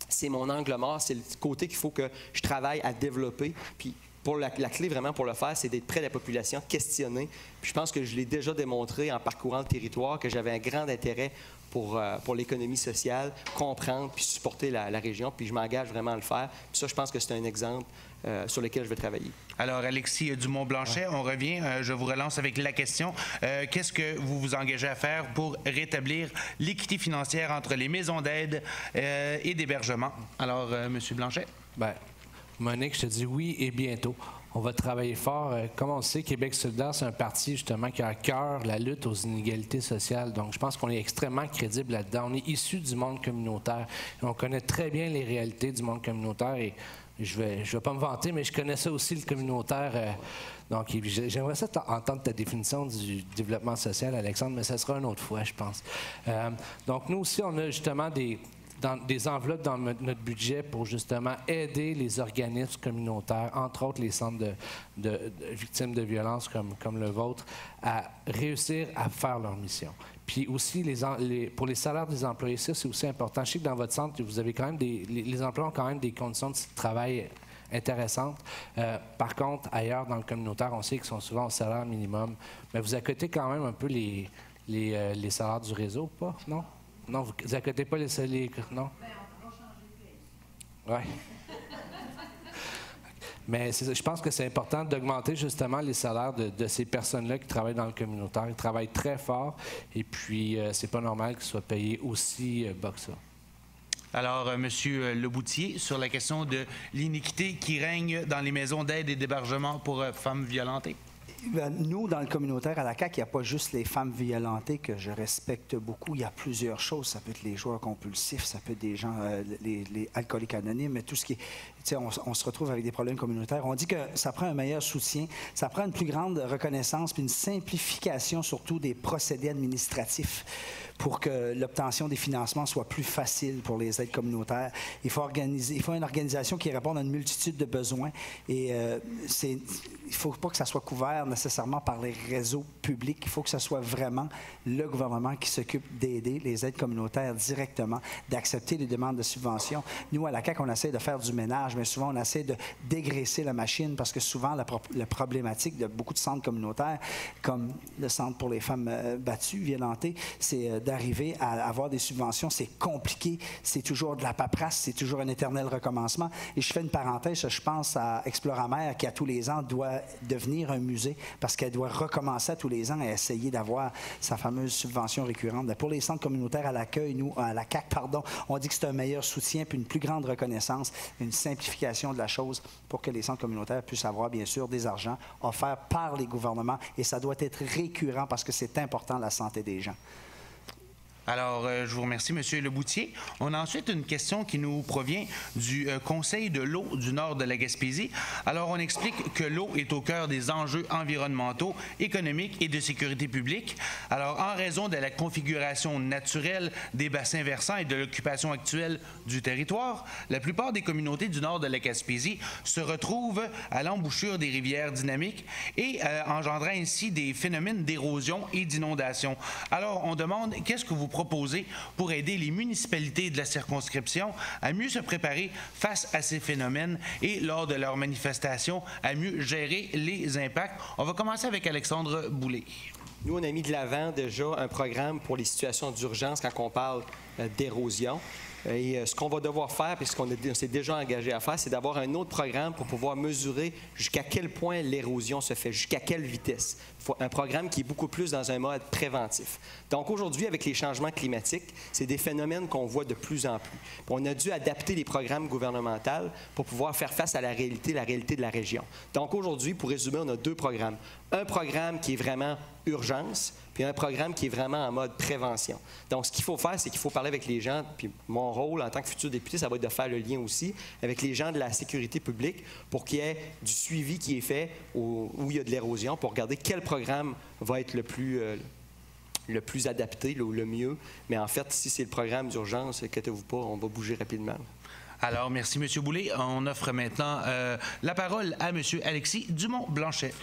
C'est mon angle mort. C'est le côté qu'il faut que je travaille à développer. Puis, la clé vraiment pour le faire, c'est d'être près de la population, questionner. Puis, je pense que je l'ai déjà démontré en parcourant le territoire, que j'avais un grand intérêt pour l'économie sociale, comprendre puis supporter la région. Puis, je m'engage vraiment à le faire. Puis ça, je pense que c'est un exemple sur lequel je vais travailler. Alors, Alexis Dumont-Blanchet, on revient. Je vous relance avec la question. Qu'est-ce que vous vous engagez à faire pour rétablir l'équité financière entre les maisons d'aide et d'hébergement? Alors, M. Blanchet? Bien, Monique, je te dis oui et bientôt. On va travailler fort. Comme on le sait, Québec solidaire, c'est un parti justement qui a à cœur la lutte aux inégalités sociales. Donc, je pense qu'on est extrêmement crédible là-dedans. On est issu du monde communautaire. On connaît très bien les réalités du monde communautaire et je vais pas me vanter, mais je connaissais aussi le communautaire. Donc, j'aimerais ça entendre ta définition du développement social, Alexandre, mais ça sera une autre fois, je pense. Donc, nous aussi, on a justement des enveloppes dans notre budget pour justement aider les organismes communautaires, entre autres les centres de victimes de violences comme le vôtre, à réussir à faire leur mission. Puis aussi, pour les salaires des employés, ça, c'est aussi important. Je sais que dans votre centre, vous avez quand même les emplois ont quand même des conditions de travail intéressantes. Par contre, ailleurs, dans le communautaire, on sait qu'ils sont souvent au salaire minimum. Mais vous accotez quand même un peu les salaires du réseau, pas? Non? Non, vous n'accotez pas les salaires? Non? Bien, on va changer de pays. Oui. Mais je pense que c'est important d'augmenter justement les salaires de ces personnes-là qui travaillent dans le communautaire. Ils travaillent très fort et puis c'est pas normal qu'ils soient payés aussi bas que ça. Alors, M. Leboutier, sur la question de l'iniquité qui règne dans les maisons d'aide et d'hébergement pour femmes violentées. Bien, nous, dans le communautaire à la CAQ, il n'y a pas juste les femmes violentées que je respecte beaucoup. Il y a plusieurs choses. Ça peut être les joueurs compulsifs, ça peut être des gens, les alcooliques anonymes, mais tout ce qui est... Tu sais, on se retrouve avec des problèmes communautaires. On dit que ça prend un meilleur soutien, ça prend une plus grande reconnaissance puis une simplification surtout des procédés administratifs pour que l'obtention des financements soit plus facile pour les aides communautaires. Il faut une organisation qui réponde à une multitude de besoins et il ne faut pas que ça soit couvert nécessairement par les réseaux publics. Il faut que ce soit vraiment le gouvernement qui s'occupe d'aider les aides communautaires directement, d'accepter les demandes de subventions. Nous, à la CAQ, on essaie de faire du ménage, mais souvent, on essaie de dégraisser la machine parce que souvent, la problématique de beaucoup de centres communautaires, comme le Centre pour les femmes battues, Violenté, c'est d'arriver à avoir des subventions. C'est compliqué, c'est toujours de la paperasse, c'est toujours un éternel recommencement. Et je fais une parenthèse, je pense à Exploramer qui, à tous les ans, doit devenir un musée parce qu'elle doit recommencer à tous les ans et essayer d'avoir sa fameuse subvention récurrente. Pour les centres communautaires à l'accueil, nous, à la CAQ, on dit que c'est un meilleur soutien puis une plus grande reconnaissance, une simplification de la chose pour que les centres communautaires puissent avoir, bien sûr, des argents offerts par les gouvernements et ça doit être récurrent parce que c'est important, la santé des gens. Alors, je vous remercie, M. Leboutier. On a ensuite une question qui nous provient du Conseil de l'eau du nord de la Gaspésie. Alors, on explique que l'eau est au cœur des enjeux environnementaux, économiques et de sécurité publique. Alors, en raison de la configuration naturelle des bassins versants et de l'occupation actuelle du territoire, la plupart des communautés du nord de la Gaspésie se retrouvent à l'embouchure des rivières dynamiques et engendrant ainsi des phénomènes d'érosion et d'inondation. Alors, on demande, qu'est-ce que vous proposé pour aider les municipalités de la circonscription à mieux se préparer face à ces phénomènes et lors de leurs manifestations à mieux gérer les impacts. On va commencer avec Alexandre Boulay. Nous, on a mis de l'avant déjà un programme pour les situations d'urgence quand on parle d'érosion. Et ce qu'on va devoir faire, puis ce qu'on s'est déjà engagé à faire, c'est d'avoir un autre programme pour pouvoir mesurer jusqu'à quel point l'érosion se fait, jusqu'à quelle vitesse. Un programme qui est beaucoup plus dans un mode préventif. Donc aujourd'hui, avec les changements climatiques, c'est des phénomènes qu'on voit de plus en plus. Puis on a dû adapter les programmes gouvernementaux pour pouvoir faire face à la réalité de la région. Donc aujourd'hui, pour résumer, on a deux programmes. Un programme qui est vraiment urgence, puis un programme qui est vraiment en mode prévention. Donc, ce qu'il faut faire, c'est qu'il faut parler avec les gens, puis mon rôle en tant que futur député, ça va être de faire le lien aussi avec les gens de la sécurité publique pour qu'il y ait du suivi qui est fait où il y a de l'érosion, pour regarder quel programme va être le plus adapté, le mieux. Mais en fait, si c'est le programme d'urgence, inquiétez-vous pas, on va bouger rapidement. Alors, merci, M. Boulay. On offre maintenant la parole à M. Alexis Dumont-Blanchet.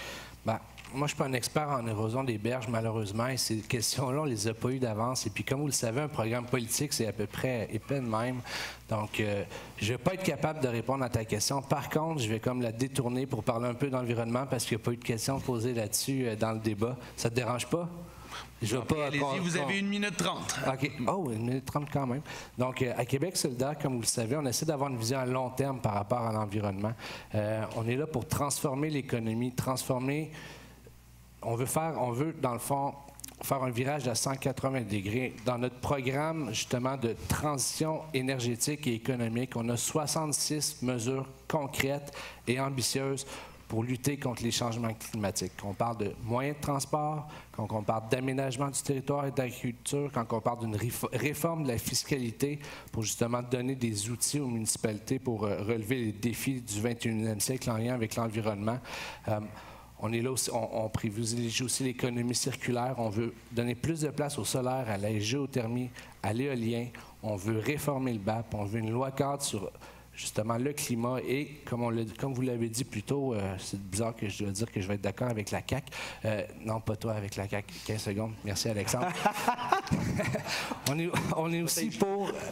Bien, moi, je ne suis pas un expert en érosion des berges, malheureusement, et ces questions-là, on ne les a pas eues d'avance. Et puis, comme vous le savez, un programme politique, c'est à peu près épais de même. Donc, je ne vais pas être capable de répondre à ta question. Par contre, je vais comme la détourner pour parler un peu d'environnement parce qu'il n'y a pas eu de questions posées là-dessus dans le débat. Ça ne te dérange pas? Allez-y, vous avez 1 minute 30. OK. Oh, 1 minute 30 quand même. Donc, à Québec solidaire, comme vous le savez, on essaie d'avoir une vision à long terme par rapport à l'environnement. On est là pour transformer l'économie, On veut, dans le fond, faire un virage à 180 degrés. Dans notre programme, justement, de transition énergétique et économique, on a 66 mesures concrètes et ambitieuses pour lutter contre les changements climatiques. On parle de moyens de transport, quand on parle d'aménagement du territoire et d'agriculture, quand on parle d'une réforme de la fiscalité pour justement donner des outils aux municipalités pour relever les défis du 21e siècle en lien avec l'environnement. On est là aussi, on privilégie aussi l'économie circulaire. On veut donner plus de place au solaire, à la géothermie, à l'éolien. On veut réformer le BAP. On veut une loi cadre sur justement le climat et, comme vous l'avez dit plus tôt, c'est bizarre que je dois dire que je vais être d'accord avec la CAQ. Non, pas toi avec la CAQ. 15 secondes. Merci, Alexandre. on est aussi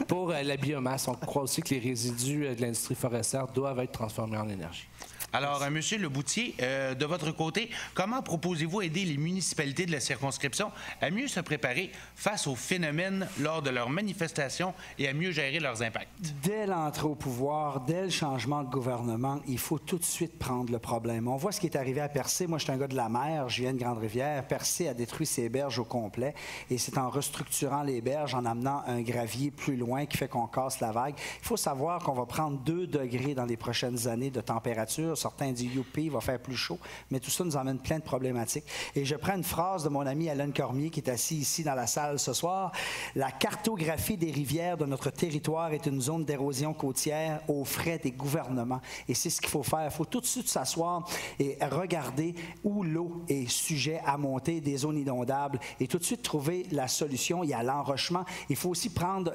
pour la biomasse. On croit aussi que les résidus de l'industrie forestière doivent être transformés en énergie. Alors, M. Leboutier, de votre côté, comment proposez-vous aider les municipalités de la circonscription à mieux se préparer face aux phénomènes lors de leurs manifestations et à mieux gérer leurs impacts? Dès l'entrée au pouvoir, dès le changement de gouvernement, il faut tout de suite prendre le problème. On voit ce qui est arrivé à Percé. Moi, je suis un gars de la mer, je viens de Grande-Rivière. Percé a détruit ses berges au complet et c'est en restructurant les berges, en amenant un gravier plus loin qui fait qu'on casse la vague. Il faut savoir qu'on va prendre 2 degrés dans les prochaines années de température. Certains disent « youpi, il va faire plus chaud », mais tout ça nous emmène plein de problématiques. Et je prends une phrase de mon ami Alain Cormier, qui est assis ici dans la salle ce soir. « La cartographie des rivières de notre territoire est une zone d'érosion côtière aux frais des gouvernements. » Et c'est ce qu'il faut faire. Il faut tout de suite s'asseoir et regarder où l'eau est sujet à monter, des zones inondables, et tout de suite trouver la solution. Il y a l'enrochement. Il faut aussi prendre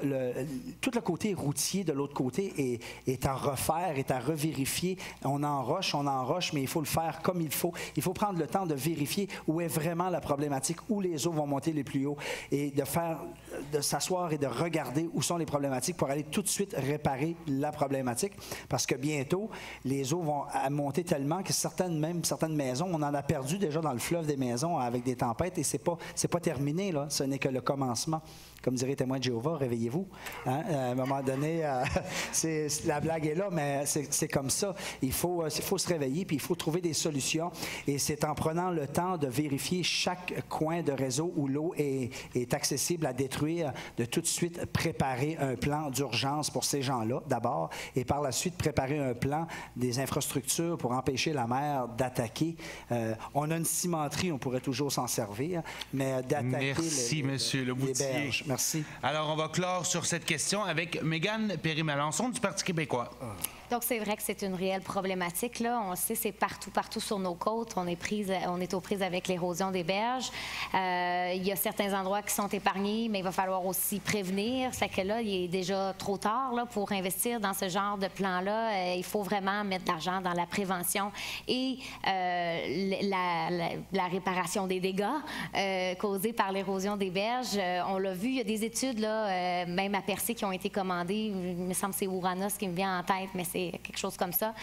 tout le côté routier de l'autre côté est à refaire, est à revérifier. On enroche, mais il faut le faire comme il faut. Il faut prendre le temps de vérifier où est vraiment la problématique, où les eaux vont monter les plus haut, et de s'asseoir et de regarder où sont les problématiques pour aller tout de suite réparer la problématique. Parce que bientôt, les eaux vont monter tellement que certaines maisons, on en a perdu déjà dans le fleuve des maisons avec des tempêtes, et c'est pas terminé, là. Ce n'est que le commencement. Comme dirait Témoin de Jéhovah, réveillez-vous. Hein? À un moment donné, la blague est là, mais c'est comme ça. Il faut se réveiller, puis il faut trouver des solutions. Et c'est en prenant le temps de vérifier chaque coin de réseau où l'eau est accessible à détruire, de tout de suite préparer un plan d'urgence pour ces gens-là, d'abord, et par la suite préparer un plan des infrastructures pour empêcher la mer d'attaquer. On a une cimenterie, on pourrait toujours s'en servir, mais d'attaquer Merci, Monsieur Leboutier. les berges. Merci. Alors, on va clore sur cette question avec Mégane Perry-Malençon du Parti québécois. Donc, c'est vrai que c'est une réelle problématique, là. On le sait, c'est partout sur nos côtes. On est aux prises avec l'érosion des berges. Il y a certains endroits qui sont épargnés, mais il va falloir aussi prévenir. C'est que là, il est déjà trop tard là, pour investir dans ce genre de plan-là. Il faut vraiment mettre de l'argent dans la prévention et la réparation des dégâts causés par l'érosion des berges. On l'a vu, il y a des études, là, même à Percé, qui ont été commandées. Il me semble que c'est Ouranos qui me vient en tête, mais c'est quelque chose comme ça.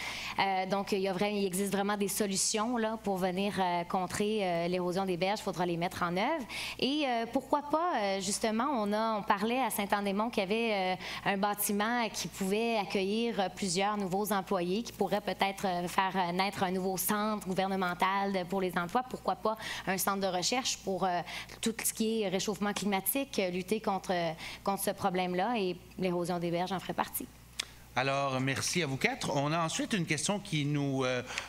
Donc, il existe vraiment des solutions là, pour venir contrer l'érosion des berges. Il faudra les mettre en œuvre. Et pourquoi pas, justement, on parlait à Saint-Anne-des-Monts qu'il y avait un bâtiment qui pouvait accueillir plusieurs nouveaux employés, qui pourrait peut-être faire naître un nouveau centre gouvernemental pour les emplois. Pourquoi pas un centre de recherche pour tout ce qui est réchauffement climatique, lutter contre ce problème-là, et l'érosion des berges en ferait partie. Alors, merci à vous quatre. On a ensuite une question qui nous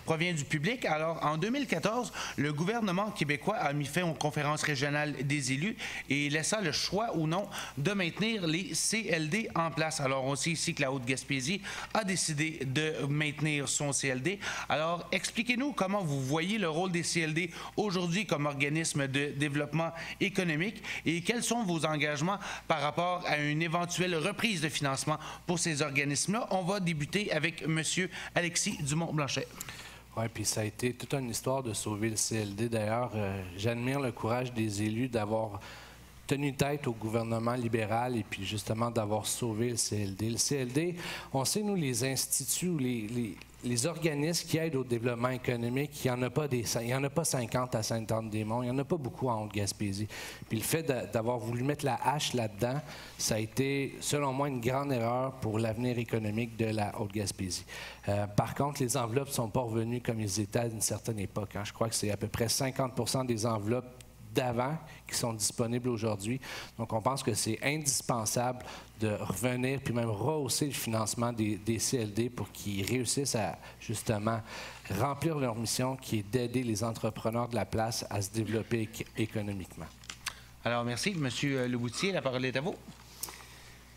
provient du public. Alors, en 2014, le gouvernement québécois a mis fin aux conférences régionales des élus et laissa le choix ou non de maintenir les CLD en place. Alors, on sait ici que la Haute-Gaspésie a décidé de maintenir son CLD. Alors, expliquez-nous comment vous voyez le rôle des CLD aujourd'hui comme organisme de développement économique et quels sont vos engagements par rapport à une éventuelle reprise de financement pour ces organismes-là. On va débuter avec M. Alexis Dumont-Blanchet. Oui, puis ça a été toute une histoire de sauver le CLD. D'ailleurs, j'admire le courage des élus d'avoir tenu tête au gouvernement libéral et puis justement d'avoir sauvé le CLD. Le CLD, on sait, nous, les instituts, les organismes qui aident au développement économique, il n'y en a pas 50 à Sainte-Anne-des-Monts, il n'y en a pas beaucoup en Haute-Gaspésie. Puis le fait d'avoir voulu mettre la hache là-dedans, ça a été, selon moi, une grande erreur pour l'avenir économique de la Haute-Gaspésie. Par contre, les enveloppes ne sont pas revenues comme ils étaient à une certaine époque. Hein. Je crois que c'est à peu près 50 des enveloppes d'avant qui sont disponibles aujourd'hui. Donc, on pense que c'est indispensable de revenir puis même rehausser le financement des CLD pour qu'ils réussissent à, justement, remplir leur mission qui est d'aider les entrepreneurs de la place à se développer économiquement. Alors, merci. Monsieur Leboutier, la parole est à vous.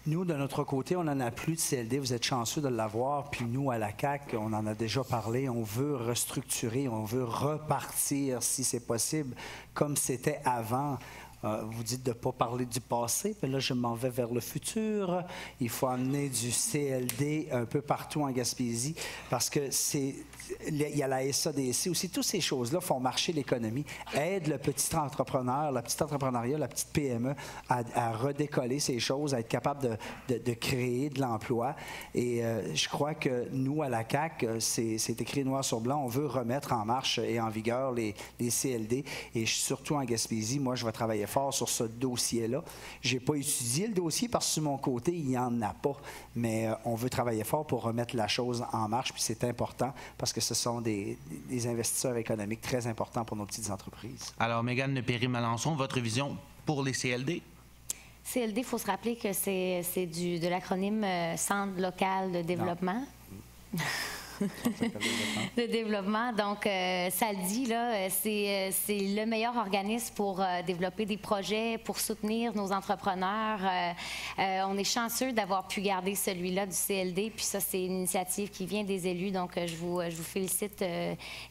Nous, de notre côté, on n'en a plus de CLD. Vous êtes chanceux de l'avoir. Puis nous, à la CAQ, on en a déjà parlé. On veut restructurer, on veut repartir, si c'est possible, comme c'était avant. Vous dites de ne pas parler du passé, mais là, je m'en vais vers le futur. Il faut amener du CLD un peu partout en Gaspésie parce que il y a la SADC aussi. Toutes ces choses-là font marcher l'économie, aident le petit entrepreneur, la petite entrepreneuriat, la petite PME à redécoller ces choses, à être capable de créer de l'emploi. Et je crois que nous, à la CAQ, c'est écrit noir sur blanc, on veut remettre en marche et en vigueur les CLD. Et surtout en Gaspésie, moi, je vais travailler fort sur ce dossier-là. Je n'ai pas étudié le dossier parce que sur mon côté, il n'y en a pas. Mais on veut travailler fort pour remettre la chose en marche. Puis c'est important parce que ce sont des investisseurs économiques très importants pour nos petites entreprises. Alors, Mégane Perry-Malençon, votre vision pour les CLD? CLD, il faut se rappeler que c'est de l'acronyme Centre local de développement. de développement. Donc, ça le dit, là, c'est le meilleur organisme pour développer des projets, pour soutenir nos entrepreneurs. On est chanceux d'avoir pu garder celui-là du CLD, puis ça, c'est une initiative qui vient des élus. Donc, je vous félicite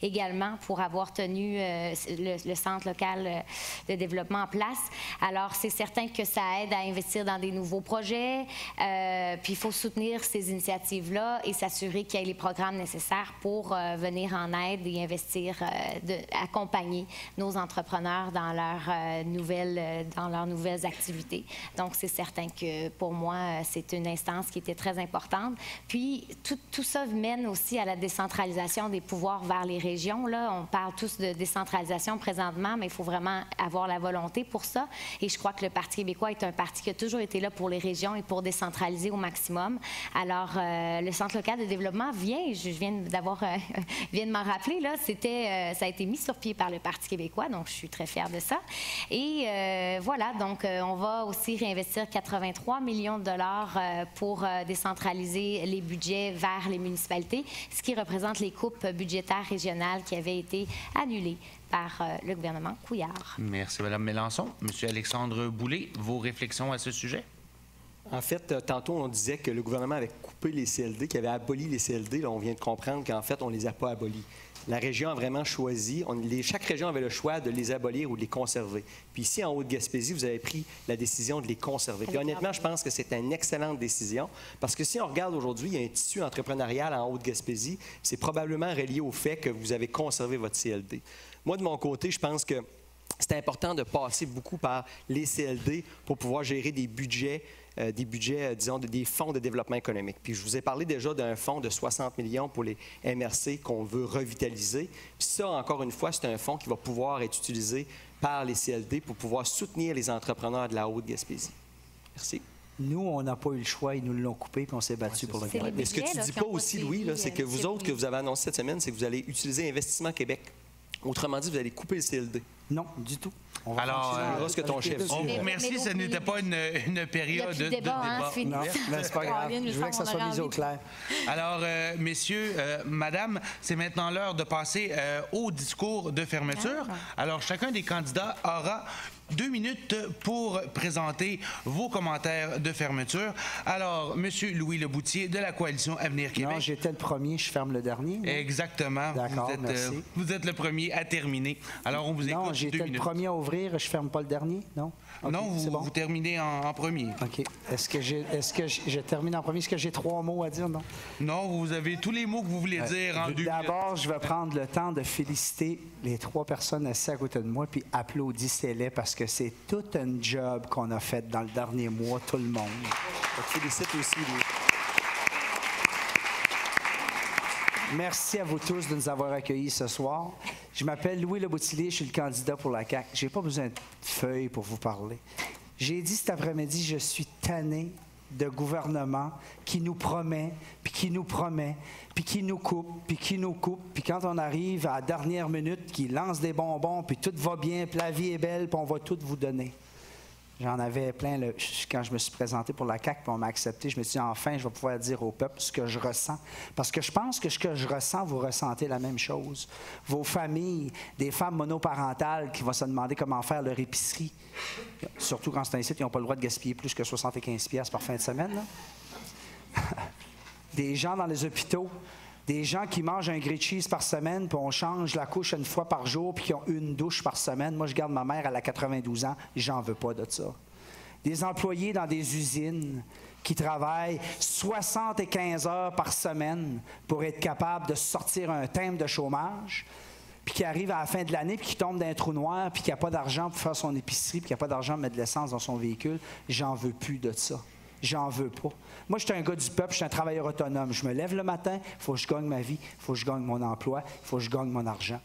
également pour avoir tenu le centre local de développement en place. Alors, c'est certain que ça aide à investir dans des nouveaux projets, puis il faut soutenir ces initiatives-là et s'assurer qu'il y ait les programmes nécessaires pour venir en aide et investir, accompagner nos entrepreneurs dans leurs nouvelles activités. Donc, c'est certain que pour moi, c'est une instance qui était très importante. Puis, tout ça mène aussi à la décentralisation des pouvoirs vers les régions. Là, on parle tous de décentralisation présentement, mais il faut vraiment avoir la volonté pour ça. Et je crois que le Parti québécois est un parti qui a toujours été là pour les régions et pour décentraliser au maximum. Alors, le Centre local de développement je viens de m'en rappeler, là, ça a été mis sur pied par le Parti québécois, donc je suis très fière de ça. Et voilà, donc on va aussi réinvestir 83 millions de dollars pour décentraliser les budgets vers les municipalités, ce qui représente les coupes budgétaires régionales qui avaient été annulées par le gouvernement Couillard. Merci, Mme Mélenchon. Monsieur Alexandre Boulay, vos réflexions à ce sujet? En fait, tantôt, on disait que le gouvernement avait coupé les CLD, qu'il avait aboli les CLD. Là, on vient de comprendre qu'en fait, on ne les a pas abolis. La région a vraiment choisi, chaque région avait le choix de les abolir ou de les conserver. Puis ici, en Haute-Gaspésie, vous avez pris la décision de les conserver. Puis honnêtement, je pense que c'est une excellente décision parce que si on regarde aujourd'hui, il y a un tissu entrepreneurial en Haute-Gaspésie. C'est probablement relié au fait que vous avez conservé votre CLD. Moi, de mon côté, je pense que c'est important de passer beaucoup par les CLD pour pouvoir gérer des budgets, disons, des fonds de développement économique. Puis je vous ai parlé déjà d'un fonds de 60 millions pour les MRC qu'on veut revitaliser. Puis ça, encore une fois, c'est un fonds qui va pouvoir être utilisé par les CLD pour pouvoir soutenir les entrepreneurs de la Haute-Gaspésie. Merci. Nous, on n'a pas eu le choix, ils nous l'ont coupé, puis on s'est battu pour le garder. Mais ce que tu ne dis pas aussi, Louis, c'est que vous autres, que vous avez annoncé cette semaine, c'est que vous allez utiliser Investissement Québec. Autrement dit, vous allez couper le CLD. Non, du tout. Alors, ce que ton chef on vous remercie, ce n'était pas une période de débat. Non, mais c'est pas grave. Je voulais que ça soit mis au clair. Alors, messieurs, madame, c'est maintenant l'heure de passer au discours de fermeture. Alors, chacun des candidats aura 2 minutes pour présenter vos commentaires de fermeture. Alors, Monsieur Louis Leboutier de la Coalition Avenir Québec. Non, j'étais le premier, je ferme le dernier. Moi. Exactement. D'accord, merci. Vous êtes le premier à terminer. Alors, on vous écoute. Non, j'étais le premier à ouvrir, je ferme pas le dernier, non? Okay, non, vous terminez en premier. OK. Est-ce que je termine en premier? Est-ce que j'ai 3 mots à dire, non? Non, vous avez tous les mots que vous voulez dire en 2 minutes. D'abord, je vais prendre le temps de féliciter les 3 personnes assises à côté de moi, puis applaudissez-les parce que c'est tout un job qu'on a fait dans le dernier mois, tout le monde. Je te félicite aussi, Louis. Merci à vous tous de nous avoir accueillis ce soir. Je m'appelle Louis Leboutillier, je suis le candidat pour la CAQ. Je n'ai pas besoin de feuilles pour vous parler. J'ai dit cet après-midi, je suis tanné de gouvernement qui nous promet, puis qui nous promet, puis qui nous coupe, puis qui nous coupe, puis quand on arrive à la dernière minute, qui lance des bonbons, puis tout va bien, puis la vie est belle, puis on va tout vous donner. J'en avais plein quand je me suis présenté pour la CAQ, puis on m'a accepté. Je me suis dit, enfin, je vais pouvoir dire au peuple ce que je ressens. Parce que je pense que ce que je ressens, vous ressentez la même chose. Vos familles, des femmes monoparentales qui vont se demander comment faire leur épicerie. Surtout quand c'est un site, ils n'ont pas le droit de gaspiller plus que 75$ par fin de semaine. Là. Des gens dans les hôpitaux. Des gens qui mangent un grilled cheese par semaine, puis on change la couche une fois par jour, puis qui ont une douche par semaine. Moi, je garde ma mère, elle a 92 ans, j'en veux pas de ça. Des employés dans des usines qui travaillent 75 heures par semaine pour être capables de sortir un thème de chômage, puis qui arrivent à la fin de l'année, puis qui tombent dans un trou noir, puis qui n'a pas d'argent pour faire son épicerie, puis qui n'a pas d'argent pour mettre de l'essence dans son véhicule. J'en veux plus de ça. J'en veux pas. Moi, je suis un gars du peuple, je suis un travailleur autonome. Je me lève le matin, il faut que je gagne ma vie, il faut que je gagne mon emploi, il faut que je gagne mon argent.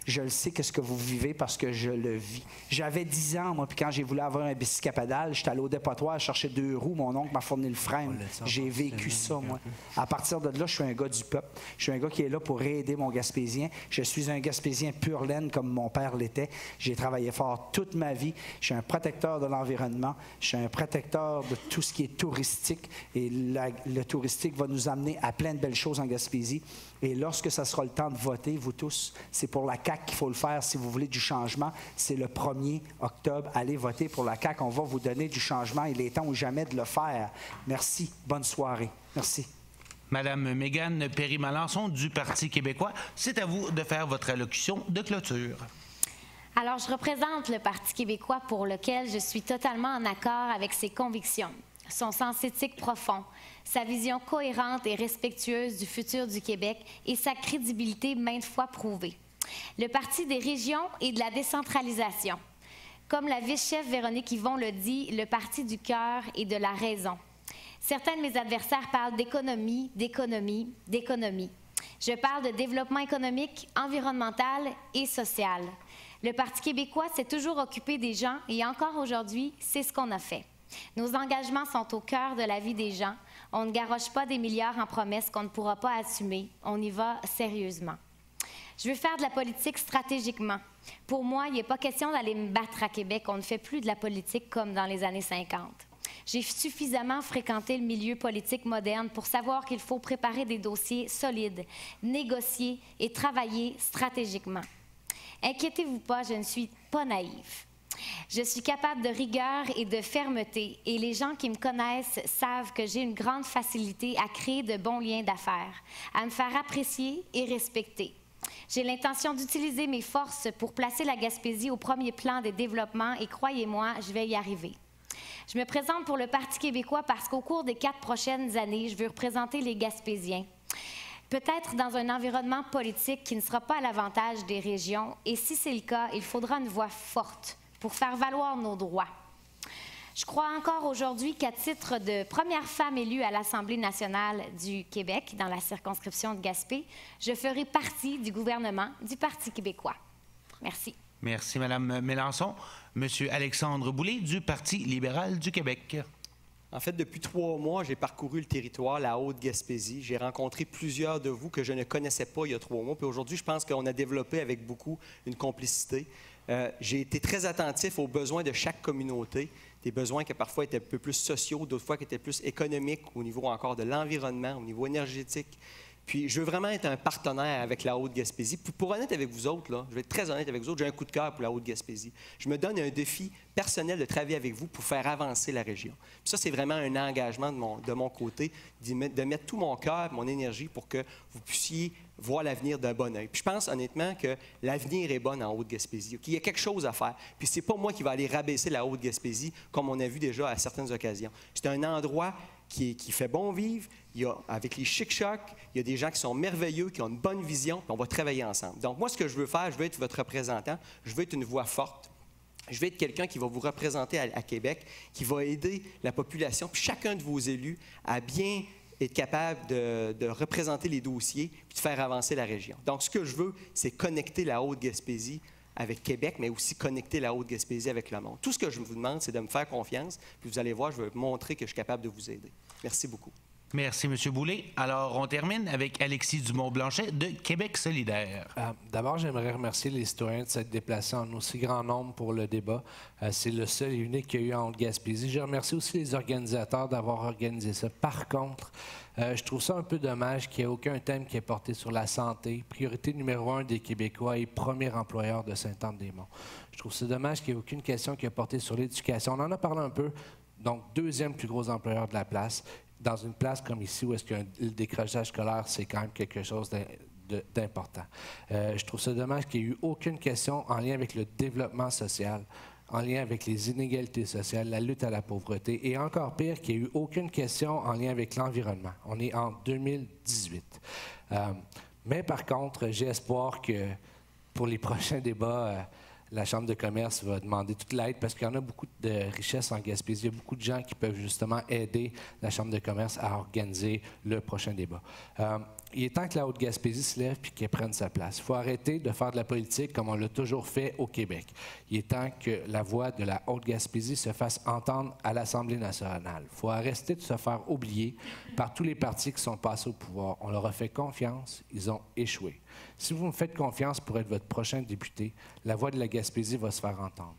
Je le sais qu'est-ce que vous vivez parce que je le vis. J'avais 10 ans, moi, puis quand j'ai voulu avoir un bicycle à pédale, j'étais allé au dépotoir chercher 2 roues, mon oncle m'a fourni le frein. J'ai vécu ça, moi. À partir de là, je suis un gars du peuple. Je suis un gars qui est là pour aider mon Gaspésien. Je suis un Gaspésien pur laine comme mon père l'était. J'ai travaillé fort toute ma vie. Je suis un protecteur de l'environnement. Je suis un protecteur de tout ce qui est touristique. Et le touristique va nous amener à plein de belles choses en Gaspésie. Et lorsque ça sera le temps de voter, vous tous, c'est pour la CAQ qu'il faut le faire si vous voulez du changement. C'est le 1er octobre. Allez voter pour la CAQ. On va vous donner du changement. Il est temps ou jamais de le faire. Merci. Bonne soirée. Merci. Madame Mégane Perry-Malençon du Parti québécois, c'est à vous de faire votre allocution de clôture. Alors, je représente le Parti québécois pour lequel je suis totalement en accord avec ses convictions, son sens éthique profond, sa vision cohérente et respectueuse du futur du Québec et sa crédibilité maintes fois prouvée. Le Parti des régions et de la décentralisation. Comme la vice-chef Véronique Yvon le dit, le Parti du cœur et de la raison. Certains de mes adversaires parlent d'économie, d'économie, d'économie. Je parle de développement économique, environnemental et social. Le Parti québécois s'est toujours occupé des gens et encore aujourd'hui, c'est ce qu'on a fait. Nos engagements sont au cœur de la vie des gens. On ne garoche pas des milliards en promesses qu'on ne pourra pas assumer. On y va sérieusement. Je veux faire de la politique stratégiquement. Pour moi, il n'est pas question d'aller me battre à Québec. On ne fait plus de la politique comme dans les années 50. J'ai suffisamment fréquenté le milieu politique moderne pour savoir qu'il faut préparer des dossiers solides, négocier et travailler stratégiquement. Inquiétez-vous pas, je ne suis pas naïve. Je suis capable de rigueur et de fermeté et les gens qui me connaissent savent que j'ai une grande facilité à créer de bons liens d'affaires, à me faire apprécier et respecter. J'ai l'intention d'utiliser mes forces pour placer la Gaspésie au premier plan des développements et croyez-moi, je vais y arriver. Je me présente pour le Parti québécois parce qu'au cours des 4 prochaines années, je veux représenter les Gaspésiens. Peut-être dans un environnement politique qui ne sera pas à l'avantage des régions. Et si c'est le cas, il faudra une voix forte pour faire valoir nos droits. Je crois encore aujourd'hui qu'à titre de première femme élue à l'Assemblée nationale du Québec, dans la circonscription de Gaspé, je ferai partie du gouvernement du Parti québécois. Merci. Merci, Mme Mélençon. Monsieur Alexandre Boulay du Parti libéral du Québec. En fait, depuis 3 mois, j'ai parcouru le territoire, la Haute-Gaspésie. J'ai rencontré plusieurs de vous que je ne connaissais pas il y a 3 mois. Puis aujourd'hui, je pense qu'on a développé avec beaucoup une complicité. J'ai été très attentif aux besoins de chaque communauté, des besoins qui parfois étaient un peu plus sociaux, d'autres fois qui étaient plus économiques, au niveau encore de l'environnement, au niveau énergétique. Puis, je veux vraiment être un partenaire avec la Haute-Gaspésie. Puis, pour honnête avec vous autres, là, je vais être très honnête avec vous autres, j'ai un coup de cœur pour la Haute-Gaspésie. Je me donne un défi personnel de travailler avec vous pour faire avancer la région. Puis ça, c'est vraiment un engagement de mon côté, de mettre tout mon cœur, mon énergie pour que vous puissiez voir l'avenir d'un bon œil. Puis je pense honnêtement que l'avenir est bon en Haute-Gaspésie, qu'il y a quelque chose à faire. Puis c'est pas moi qui va aller rabaisser la Haute-Gaspésie, comme on a vu déjà à certaines occasions. C'est un endroit qui fait bon vivre. Il y a, avec les chic-chocs, il y a des gens qui sont merveilleux, qui ont une bonne vision, puis on va travailler ensemble. Donc moi, ce que je veux faire, je veux être votre représentant, je veux être une voix forte. Je vais être quelqu'un qui va vous représenter à Québec, qui va aider la population, puis chacun de vos élus à bien être capable de représenter les dossiers puis de faire avancer la région. Donc, ce que je veux, c'est connecter la Haute-Gaspésie avec Québec, mais aussi connecter la Haute-Gaspésie avec le monde. Tout ce que je vous demande, c'est de me faire confiance, puis vous allez voir, je vais montrer que je suis capable de vous aider. Merci beaucoup. Merci, M. Boulay. Alors, on termine avec Alexis Dumont-Blanchet de Québec solidaire. D'abord, j'aimerais remercier les citoyens de s'être déplacés en aussi grand nombre pour le débat. C'est le seul et unique qu'il y a eu en Haute-Gaspésie. Je remercie aussi les organisateurs d'avoir organisé ça. Par contre, je trouve ça un peu dommage qu'il n'y ait aucun thème qui est porté sur la santé, priorité numéro 1 des Québécois et premier employeur de Sainte-Anne-des-Monts. Je trouve ça dommage qu'il n'y ait aucune question qui est portée sur l'éducation. On en a parlé un peu. Donc, 2e plus gros employeur de la place. Dans une place comme ici, où est-ce qu'il y a le décrochage scolaire, c'est quand même quelque chose d'important. Je trouve ça dommage qu'il n'y ait eu aucune question en lien avec le développement social, en lien avec les inégalités sociales, la lutte à la pauvreté, et encore pire, qu'il n'y ait eu aucune question en lien avec l'environnement. On est en 2018. Mais par contre, j'ai espoir que pour les prochains débats, la Chambre de commerce va demander toute l'aide parce qu'il y en a beaucoup de richesses en Gaspésie. Il y a beaucoup de gens qui peuvent justement aider la Chambre de commerce à organiser le prochain débat. Il est temps que la Haute-Gaspésie se lève et qu'elle prenne sa place. Il faut arrêter de faire de la politique comme on l'a toujours fait au Québec. Il est temps que la voix de la Haute-Gaspésie se fasse entendre à l'Assemblée nationale. Il faut arrêter de se faire oublier par tous les partis qui sont passés au pouvoir. On leur a fait confiance, ils ont échoué. Si vous me faites confiance pour être votre prochain député, la voix de la Gaspésie va se faire entendre.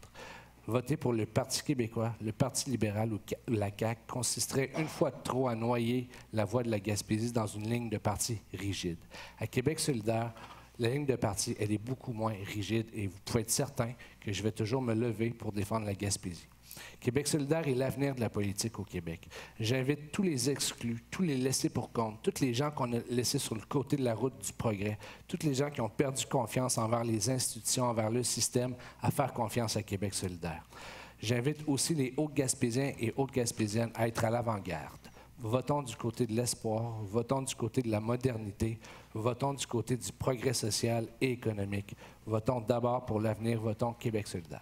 Voter pour le Parti québécois, le Parti libéral ou la CAQ consisterait une fois de trop à noyer la voix de la Gaspésie dans une ligne de parti rigide. À Québec solidaire, la ligne de parti, elle est beaucoup moins rigide et vous pouvez être certain que je vais toujours me lever pour défendre la Gaspésie. Québec solidaire est l'avenir de la politique au Québec. J'invite tous les exclus, tous les laissés pour compte, tous les gens qu'on a laissés sur le côté de la route du progrès, tous les gens qui ont perdu confiance envers les institutions, envers le système, à faire confiance à Québec solidaire. J'invite aussi les Hauts-Gaspésiens et Hauts-Gaspésiennes à être à l'avant-garde. Votons du côté de l'espoir, votons du côté de la modernité, votons du côté du progrès social et économique. Votons d'abord pour l'avenir, votons Québec solidaire.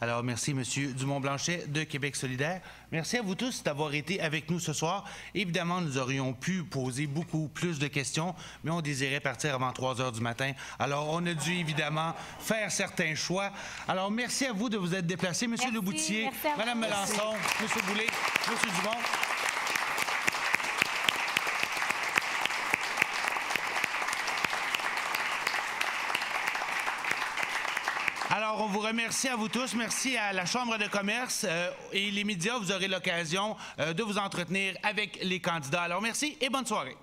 Alors, merci, M. Dumont-Blanchet de Québec solidaire. Merci à vous tous d'avoir été avec nous ce soir. Évidemment, nous aurions pu poser beaucoup plus de questions, mais on désirait partir avant 3 heures du matin. Alors, on a dû évidemment faire certains choix. Alors, merci à vous de vous être déplacés. M. Leboutier, Mme Melançon, M. Boulay, M. Dumont. Alors, on vous remercie à vous tous. Merci à la Chambre de commerce et les médias. Vous aurez l'occasion de vous entretenir avec les candidats. Alors, merci et bonne soirée.